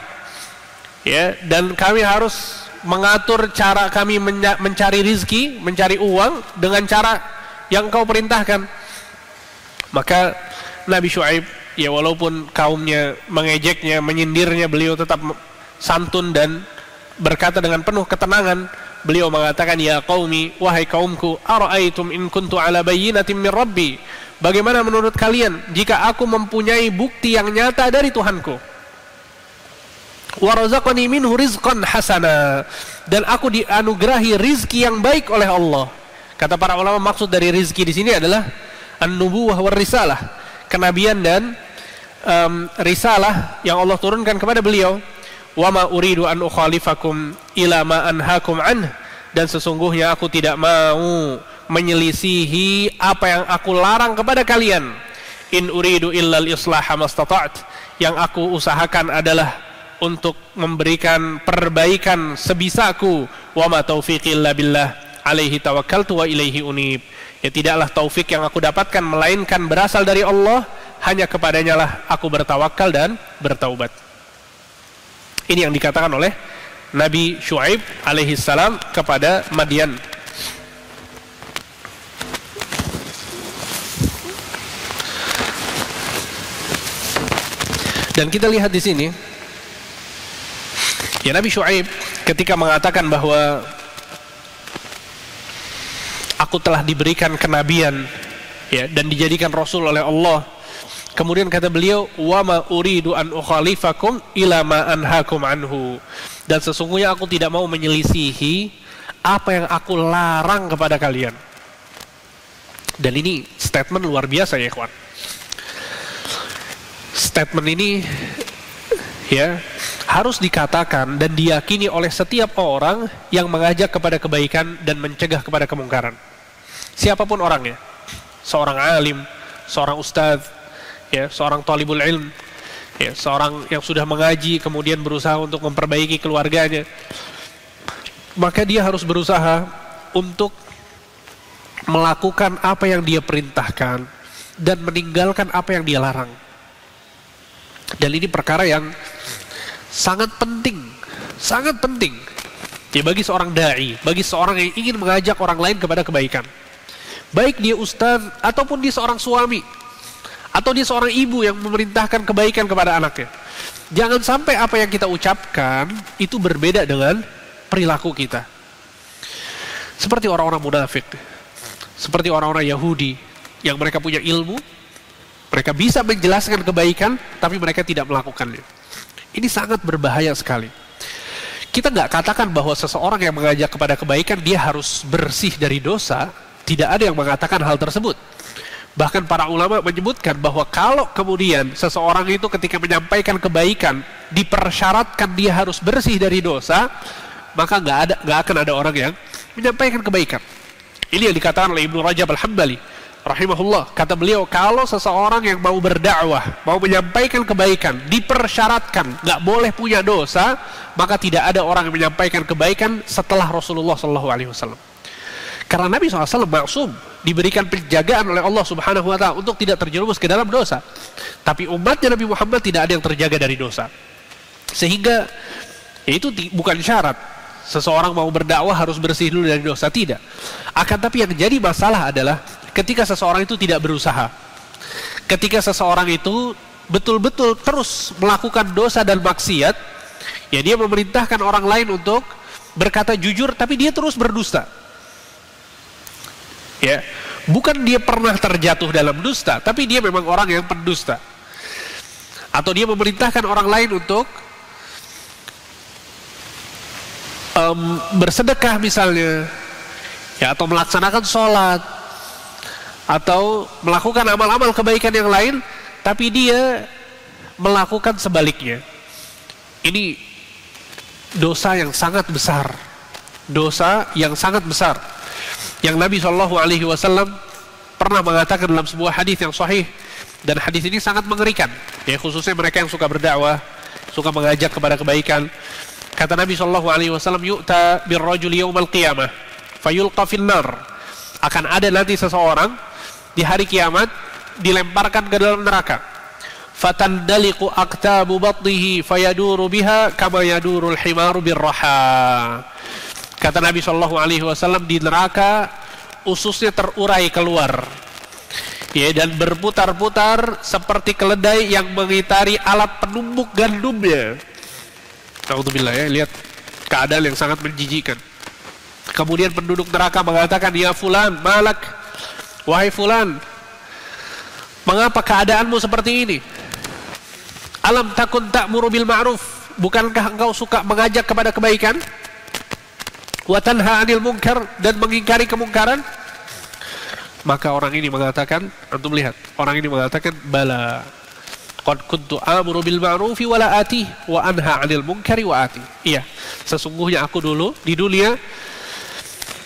ya, dan kami harus mengatur cara kami mencari rizki, mencari uang dengan cara yang kau perintahkan. Maka Nabi Syuaib, ya, walaupun kaumnya mengejeknya, menyindirnya, beliau tetap santun dan berkata dengan penuh ketenangan. Beliau mengatakan, ya qaumi, wahai kaumku, ara'aitum in kuntu ala bayyinatin min rabbi, bagaimana menurut kalian jika aku mempunyai bukti yang nyata dari Tuhanku, wa razaqani minhu rizqan hasana, dan aku dianugerahi rizki yang baik oleh Allah. Kata para ulama, maksud dari rizki di sini adalah an-nubuwah war risalah, kenabian dan risalah yang Allah turunkan kepada beliau. wa ma uridu an ukhalifakum ila ma anhaakum anh, dan sesungguhnya aku tidak mau menyelisihi apa yang aku larang kepada kalian. In uridu illal islaha mastata'at, yang aku usahakan adalah untuk memberikan perbaikan sebisaku. Wa ma taufiqi illa billah alaihi tawakkaltu wa ilaihi unib. Ya, tidaklah taufik yang aku dapatkan melainkan berasal dari Allah, hanya kepadanya lah aku bertawakal dan bertaubat. Ini yang dikatakan oleh Nabi Syuaib alaihi salam kepada Madian. Dan kita lihat di sini, ya, Nabi Syuaib ketika mengatakan bahwa aku telah diberikan kenabian, ya, dan dijadikan rasul oleh Allah. Kemudian kata beliau, wa ma uridu an ukhalifakum ila ma anhaakum anhu, dan sesungguhnya aku tidak mau menyelisihi apa yang aku larang kepada kalian. Dan ini statement luar biasa, ya ikhwan. Statement ini, ya, harus dikatakan dan diyakini oleh setiap orang yang mengajak kepada kebaikan dan mencegah kepada kemungkaran. Siapapun orangnya, seorang alim, seorang ustadz, ya, seorang talibul ilm, ya, seorang yang sudah mengaji kemudian berusaha untuk memperbaiki keluarganya, maka dia harus berusaha untuk melakukan apa yang dia perintahkan dan meninggalkan apa yang dia larang. Dan ini perkara yang sangat penting, sangat penting, ya, bagi seorang da'i, bagi seorang yang ingin mengajak orang lain kepada kebaikan. Baik dia ustadz, ataupun dia seorang suami, atau dia seorang ibu yang memerintahkan kebaikan kepada anaknya. Jangan sampai apa yang kita ucapkan itu berbeda dengan perilaku kita. Seperti orang-orang munafik, seperti orang-orang Yahudi yang mereka punya ilmu, mereka bisa menjelaskan kebaikan, tapi mereka tidak melakukannya. Ini sangat berbahaya sekali. Kita nggak katakan bahwa seseorang yang mengajak kepada kebaikan dia harus bersih dari dosa. Tidak ada yang mengatakan hal tersebut. Bahkan para ulama menyebutkan bahwa kalau kemudian seseorang itu ketika menyampaikan kebaikan dipersyaratkan dia harus bersih dari dosa, maka nggak akan ada orang yang menyampaikan kebaikan. Ini yang dikatakan oleh Ibnu Rajab Al-Hambali rahimahullah. Kata beliau, kalau seseorang yang mau berdakwah, mau menyampaikan kebaikan, dipersyaratkan nggak boleh punya dosa, maka tidak ada orang yang menyampaikan kebaikan setelah Rasulullah SAW. Karena Nabi SAW maksum, diberikan penjagaan oleh Allah Subhanahu Wa Taala untuk tidak terjerumus ke dalam dosa. Tapi umatnya Nabi Muhammad tidak ada yang terjaga dari dosa. Sehingga ya, itu bukan syarat seseorang mau berdakwah harus bersih dulu dari dosa, tidak. Akan tapi yang jadi masalah adalah ketika seseorang itu tidak berusaha, ketika seseorang itu betul-betul terus melakukan dosa dan maksiat, ya, dia memerintahkan orang lain untuk berkata jujur tapi dia terus berdusta. Ya, bukan dia pernah terjatuh dalam dusta, tapi dia memang orang yang pendusta. Atau dia memerintahkan orang lain untuk bersedekah misalnya, ya, atau melaksanakan sholat, atau melakukan amal-amal kebaikan yang lain, tapi dia melakukan sebaliknya. Ini dosa yang sangat besar, dosa yang sangat besar. Yang Nabi SAW pernah mengatakan dalam sebuah hadis yang sahih, dan hadis ini sangat mengerikan, ya, khususnya mereka yang suka berdakwah, suka mengajak kepada kebaikan. Kata Nabi SAW, yu'ta birrajuli yawmal qiyamah fayulqa finnar, akan ada nanti seseorang di hari kiamat dilemparkan ke dalam neraka. Fatandaliqu aktabu batnihi fayaduru biha kama yadurul himaru birraha. Kata Nabi SAW, di neraka ususnya terurai keluar, ya, dan berputar-putar seperti keledai yang mengitari alat penumbuk gandumnya. Alhamdulillah, ya, lihat keadaan yang sangat menjijikkan. Kemudian penduduk neraka mengatakan, ya fulan, malak, wahai fulan, mengapa keadaanmu seperti ini? Alam takun ta'muru bil ma'ruf, bukankah engkau suka mengajak kepada kebaikan? Wa tanha 'anil munkar, dan mengingkari kemungkaran? Maka orang ini mengatakan, antum lihat, orang ini mengatakan, bala, Qad kuntu amuru bil ma'rufi wa la atih wa anha 'anil munkari wa atih. Iya, sesungguhnya aku dulu di dunia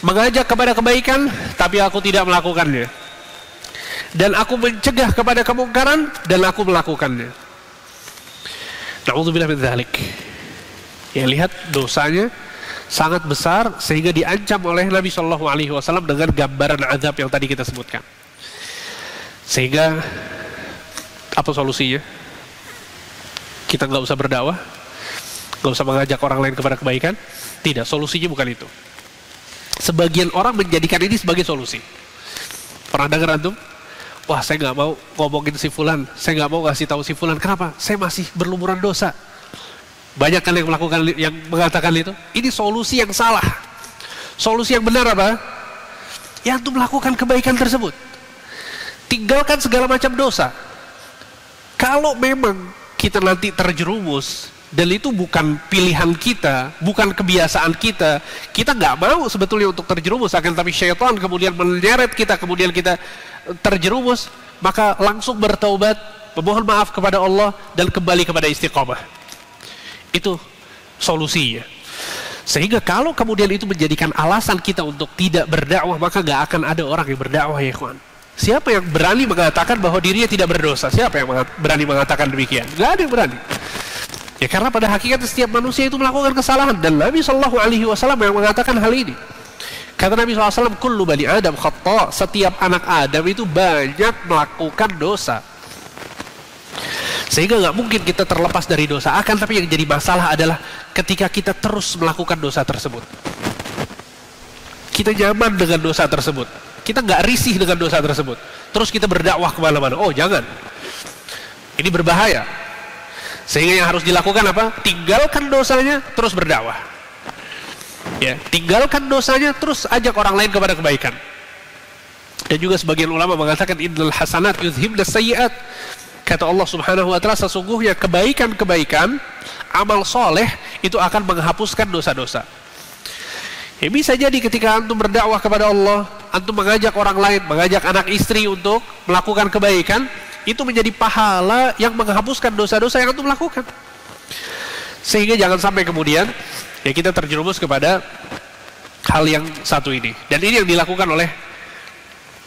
mengajak kepada kebaikan tapi aku tidak melakukannya. Dan aku mencegah kepada kemungkaran dan aku melakukannya. Na'udzubillah min dzalik. Ya, lihat dosanya sangat besar sehingga diancam oleh Nabi Shallallahu Alaihi Wasallam dengan gambaran azab yang tadi kita sebutkan. Sehingga apa solusinya? Kita nggak usah berdakwah, nggak usah mengajak orang lain kepada kebaikan. Tidak, solusinya bukan itu. Sebagian orang menjadikan ini sebagai solusi. Pernah dengar antum? Wah, saya nggak mau ngomongin si fulan, saya nggak mau ngasih tahu si fulan. Kenapa? Saya masih berlumuran dosa. Banyak kan yang mengatakan itu. Ini solusi yang salah. Solusi yang benar apa? Ya, antum melakukan kebaikan tersebut. Tinggalkan segala macam dosa. Kalau memang kita nanti terjerumus dan itu bukan pilihan kita, bukan kebiasaan kita, kita nggak mau sebetulnya untuk terjerumus, akan tapi syaitan kemudian menyeret kita, kemudian kita terjerumus, maka langsung bertaubat, memohon maaf kepada Allah dan kembali kepada istiqamah. Itu solusinya. Sehingga kalau kemudian itu menjadikan alasan kita untuk tidak berdakwah, maka nggak akan ada orang yang berdakwah, ya ikhwan. Siapa yang berani mengatakan bahwa dirinya tidak berdosa? Siapa yang berani mengatakan demikian? Nggak ada yang berani. Ya, karena pada hakikatnya setiap manusia itu melakukan kesalahan, dan Nabi Shallallahu Alaihi Wasallam yang mengatakan hal ini. Kata Nabi SAW, kullu bani Adam khata', setiap anak Adam itu banyak melakukan dosa. Sehingga nggak mungkin kita terlepas dari dosa. Akan tapi yang jadi masalah adalah ketika kita terus melakukan dosa tersebut. Kita nyaman dengan dosa tersebut. Kita nggak risih dengan dosa tersebut. Terus kita berdakwah kemana-mana. Oh, jangan. Ini berbahaya. Sehingga yang harus dilakukan apa? Tinggalkan dosanya, terus berdakwah. Ya, tinggalkan dosanya, terus ajak orang lain kepada kebaikan. Dan juga sebagian ulama mengatakan innal hasanat yuzhibnas sayyi'at. Kata Allah Subhanahu wa taala, sesungguhnya kebaikan-kebaikan, amal soleh itu akan menghapuskan dosa-dosa. Ya, bisa jadi ketika antum berdakwah kepada Allah, antum mengajak orang lain, mengajak anak istri untuk melakukan kebaikan, itu menjadi pahala yang menghapuskan dosa-dosa yang antum lakukan. Sehingga jangan sampai kemudian ya kita terjerumus kepada hal yang satu ini. Dan ini yang dilakukan oleh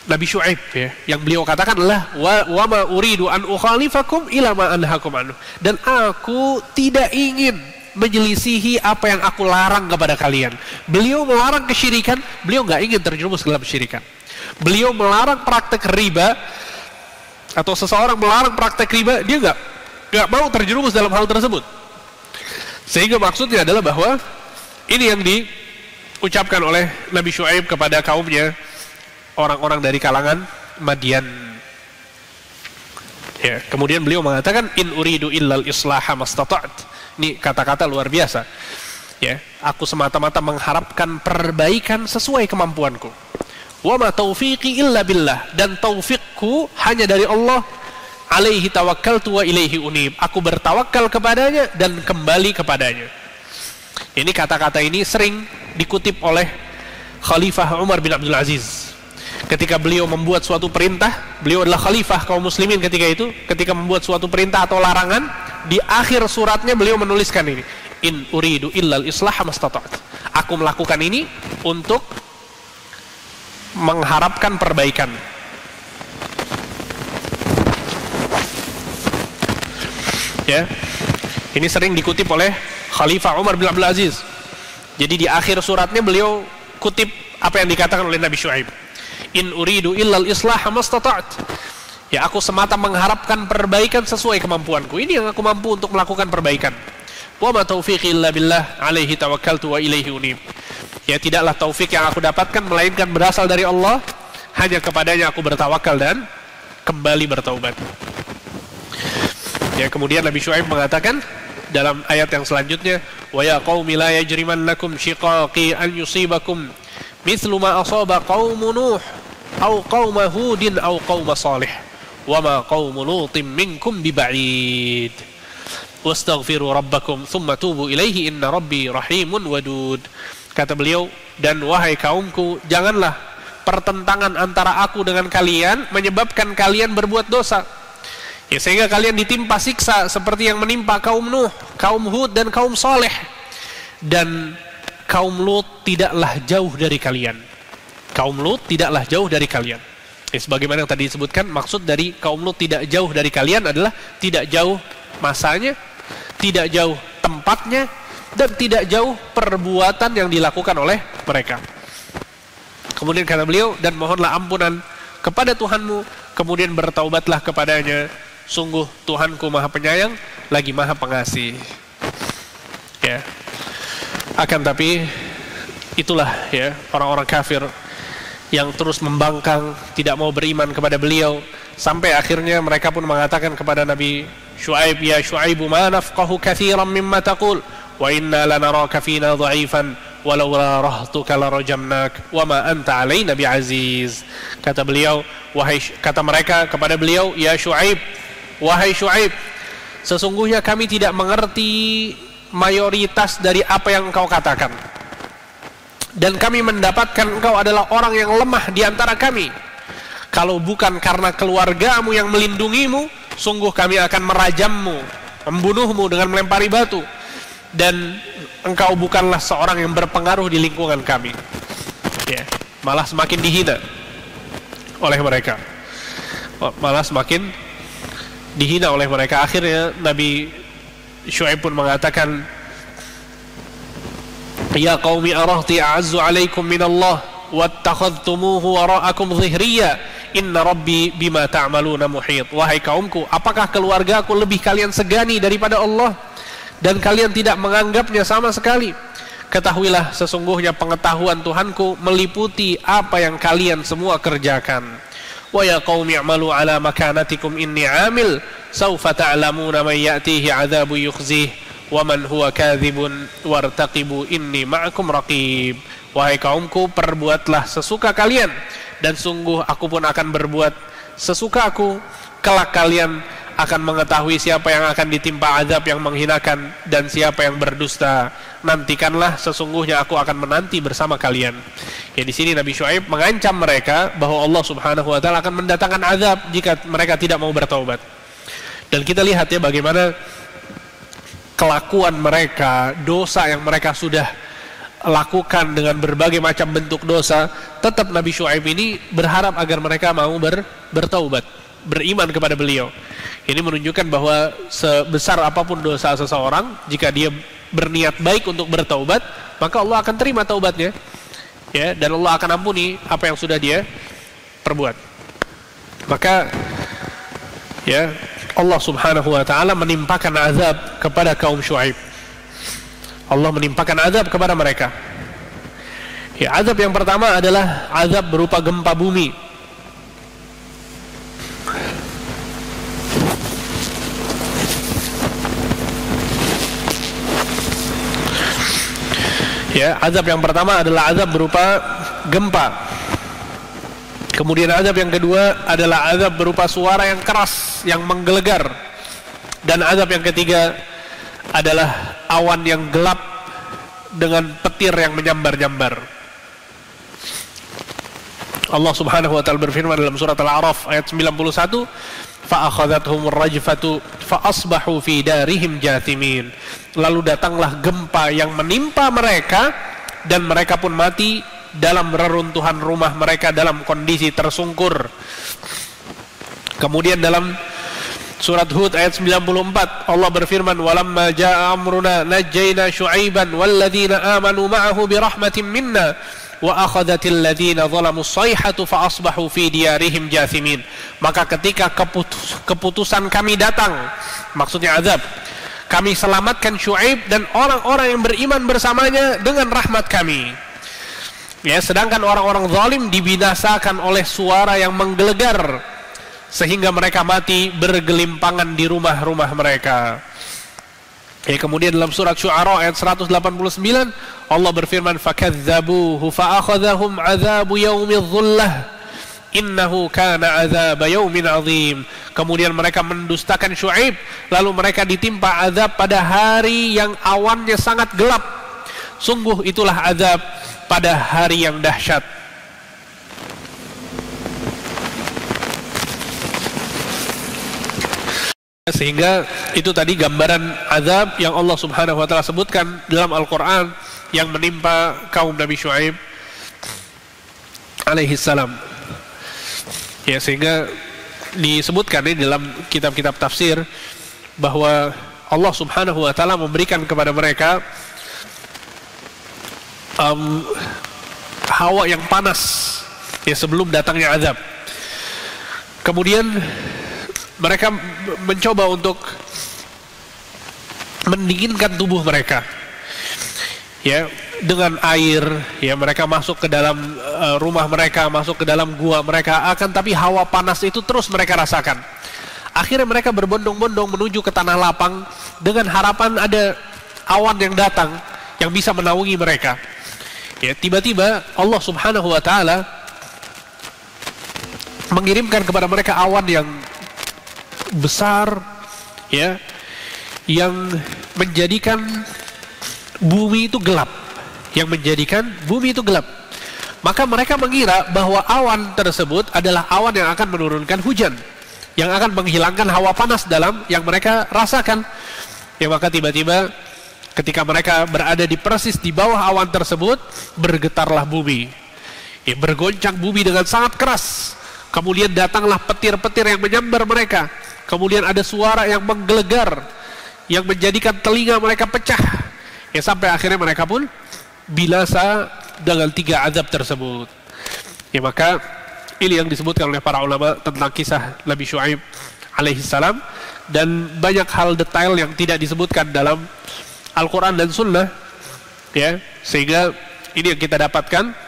Nabi Syuaib, ya, yang beliau katakan adalah wa ma uridu an ukhalifakum ila ma anhakum anhu. Dan aku tidak ingin menyelisihi apa yang aku larang kepada kalian. Beliau melarang kesyirikan, beliau nggak ingin terjerumus ke dalam kesyirikan. Beliau melarang praktek riba, atau seseorang melarang praktek riba, dia nggak mau terjerumus dalam hal tersebut. Sehingga maksudnya adalah bahwa ini yang diucapkan oleh Nabi Syuaib kepada kaumnya, orang-orang dari kalangan Madian. Ya, kemudian beliau mengatakan in uridu illal islaha mastata'at. Ini kata-kata luar biasa. Ya, aku semata-mata mengharapkan perbaikan sesuai kemampuanku. Wa ma taufiqi illa billah, dan taufikku hanya dari Allah. Alaihi tawakkaltu wa ilaihi unib. Aku bertawakal kepadanya dan kembali kepadanya. Ini kata-kata ini sering dikutip oleh Khalifah Umar bin Abdul Aziz. Ketika beliau membuat suatu perintah, beliau adalah khalifah kaum muslimin ketika itu, ketika membuat suatu perintah atau larangan, di akhir suratnya beliau menuliskan ini, in uridu illal islaha mastata'at. Aku melakukan ini untuk mengharapkan perbaikan. Ya, ini sering dikutip oleh Khalifah Umar bin Abdul Aziz. Jadi di akhir suratnya beliau kutip apa yang dikatakan oleh Nabi Syuaib. In uridu illal islaha mastata'at. Ya, aku semata mengharapkan perbaikan sesuai kemampuanku. Ini yang aku mampu untuk melakukan perbaikan. Wa ma taufiqi illa billah, alaihi tawakkaltu wa ilaihi unib. Ya, tidaklah taufik yang aku dapatkan melainkan berasal dari Allah. Hanya kepadanya aku bertawakal dan kembali bertaubat. Ya, kemudian Nabi Syuaib mengatakan dalam ayat yang selanjutnya, wa ya qaumi la yajrimannakum shiqaqi an yusibakum mithlu ma asaba qaum Nuh au qaum Hudin au qaum Salih wa ma qaum Lutin minkum biba'id wastaghfiru rabbakum thumma tubu ilaihi inna rabbi rahimun wadud. Kata beliau, dan wahai kaumku, janganlah pertentangan antara aku dengan kalian menyebabkan kalian berbuat dosa. Ya, sehingga kalian ditimpa siksa seperti yang menimpa kaum Nuh, kaum Hud dan kaum Saleh. Dan kaum Lut tidaklah jauh dari kalian. Kaum Lut tidaklah jauh dari kalian. Ya, sebagaimana yang tadi disebutkan, maksud dari kaum Lut tidak jauh dari kalian adalah tidak jauh masanya, tidak jauh tempatnya, dan tidak jauh perbuatan yang dilakukan oleh mereka. Kemudian kata beliau, dan mohonlah ampunan kepada Tuhanmu, kemudian bertaubatlah kepadanya. Sungguh Tuhanku Maha Penyayang lagi Maha Pengasih. Ya. Akan tapi itulah ya orang-orang kafir yang terus membangkang, tidak mau beriman kepada beliau, sampai akhirnya mereka pun mengatakan kepada Nabi Syuaib, ya Syuaibu ma nafqahu katsiran mimma taqul wa inna lanaraka fina dha'ifan walau la rahtuka larajamnak wa ma anta alaina bi'aziz. Kata beliau, kata mereka kepada beliau, ya Syuaib, wahai Syuaib, sesungguhnya kami tidak mengerti mayoritas dari apa yang engkau katakan, dan kami mendapatkan engkau adalah orang yang lemah di antara kami. Kalau bukan karena keluargamu yang melindungimu, sungguh kami akan merajammu, membunuhmu dengan melempari batu, dan engkau bukanlah seorang yang berpengaruh di lingkungan kami. Ya, malah semakin dihina oleh mereka, malah semakin dihina oleh mereka. Akhirnya Nabi Syuaib pun mengatakan, ya qaumi arahti a'azzu alaikum minallah wattakhadhtumuhu wara'akum dhihriya inna rabbi bima ta'maluna muhit. Wahai kaumku, apakah keluargaku lebih kalian segani daripada Allah, dan kalian tidak menganggapnya sama sekali? Ketahuilah sesungguhnya pengetahuan Tuhanku meliputi apa yang kalian semua kerjakan. Wa ya qaumi i'malu ala makanatikum inni 'amil sawfa ta'lamuna man ya'tihi 'adzabu yukhzih wa man huwa kadzibun wartaqibu inni ma'akum raqib. Wahai kaumku, perbuatlah sesuka kalian, dan sungguh aku pun akan berbuat sesuka aku. Kelak kalian akan mengetahui siapa yang akan ditimpa azab yang menghinakan dan siapa yang berdusta. Nantikanlah, sesungguhnya aku akan menanti bersama kalian. Ya, di sini Nabi Syuaib mengancam mereka bahwa Allah Subhanahu wa taala akan mendatangkan azab jika mereka tidak mau bertaubat. Dan kita lihat ya bagaimana kelakuan mereka, dosa yang mereka sudah lakukan dengan berbagai macam bentuk dosa, tetap Nabi Syuaib ini berharap agar mereka mau bertaubat, beriman kepada beliau. Ini menunjukkan bahwa sebesar apapun dosa seseorang, jika dia berniat baik untuk bertaubat, maka Allah akan terima taubatnya, ya, dan Allah akan ampuni apa yang sudah dia perbuat. Maka ya Allah Subhanahu wa taala menimpakan azab kepada kaum Syuaib. Allah menimpakan azab kepada mereka. Ya, azab yang pertama adalah azab berupa gempa bumi. Ya, azab yang pertama adalah azab berupa gempa. Kemudian azab yang kedua adalah azab berupa suara yang keras, yang menggelegar. Dan azab yang ketiga adalah awan yang gelap dengan petir yang menyambar-nyambar. Allah Subhanahu wa taala berfirman dalam surat Al-A'raf ayat 91, فَأَخَذَتْهُمُ الرَّجْفَةُ فَأَصْبَحُوا فِي دَارِهِمْ جَاثِمِينَ. Lalu datanglah gempa yang menimpa mereka, dan mereka pun mati dalam reruntuhan rumah mereka dalam kondisi tersungkur. Kemudian dalam surat Hud ayat 94 Allah berfirman, walamma jaa amruna najjayna syu'aiban walladzina amanu ma'ahu birahmatin minna wa akhadhatil ladzina zalamus sayhatu fa asbahu fi diyarihim jathimin. Maka ketika keputusan kami datang, maksudnya azab, kami selamatkan Syuaib dan orang-orang yang beriman bersamanya dengan rahmat kami. Ya, sedangkan orang-orang zalim dibinasakan oleh suara yang menggelegar sehingga mereka mati bergelimpangan di rumah-rumah mereka. Ya, kemudian dalam surat Syu'ara ayat 189 Allah berfirman, fakadzabuhu fa'akhadhahum 'adzabu yaumidz dhullah innahu kana 'adzaba yaumin 'adzim. Kemudian mereka mendustakan Syuaib, lalu mereka ditimpa azab pada hari yang awannya sangat gelap. Sungguh itulah azab pada hari yang dahsyat. Sehingga itu tadi gambaran azab yang Allah Subhanahu wa taala sebutkan dalam Al-Qur'an yang menimpa kaum Nabi Syuaib alaihi salam. Ya, sehingga disebutkan di dalam kitab-kitab tafsir bahwa Allah Subhanahu wa taala memberikan kepada mereka hawa yang panas ya sebelum datangnya azab. Kemudian mereka mencoba untuk mendinginkan tubuh mereka ya dengan air, ya mereka masuk ke dalam rumah mereka, masuk ke dalam gua mereka, akan tapi hawa panas itu terus mereka rasakan. Akhirnya mereka berbondong-bondong menuju ke tanah lapang dengan harapan ada awan yang datang yang bisa menaungi mereka. Ya, tiba-tiba Allah Subhanahu wa taala mengirimkan kepada mereka awan yang besar ya, yang menjadikan bumi itu gelap, maka mereka mengira bahwa awan tersebut adalah awan yang akan menurunkan hujan, yang akan menghilangkan hawa panas dalam yang mereka rasakan. Ya, maka tiba-tiba ketika mereka berada di persis di bawah awan tersebut, bergetarlah bumi ya, bergoncang bumi dengan sangat keras. Kemudian datanglah petir-petir yang menyambar mereka. Kemudian ada suara yang menggelegar yang menjadikan telinga mereka pecah. Ya, sampai akhirnya mereka pun binasa dengan 3 azab tersebut. Ya, maka ini yang disebutkan oleh para ulama tentang kisah Nabi Syuaib alaihi salam, dan banyak hal detail yang tidak disebutkan dalam Al-Quran dan Sunnah ya, sehingga ini yang kita dapatkan.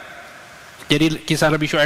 Jadi kisah Nabi Syuaib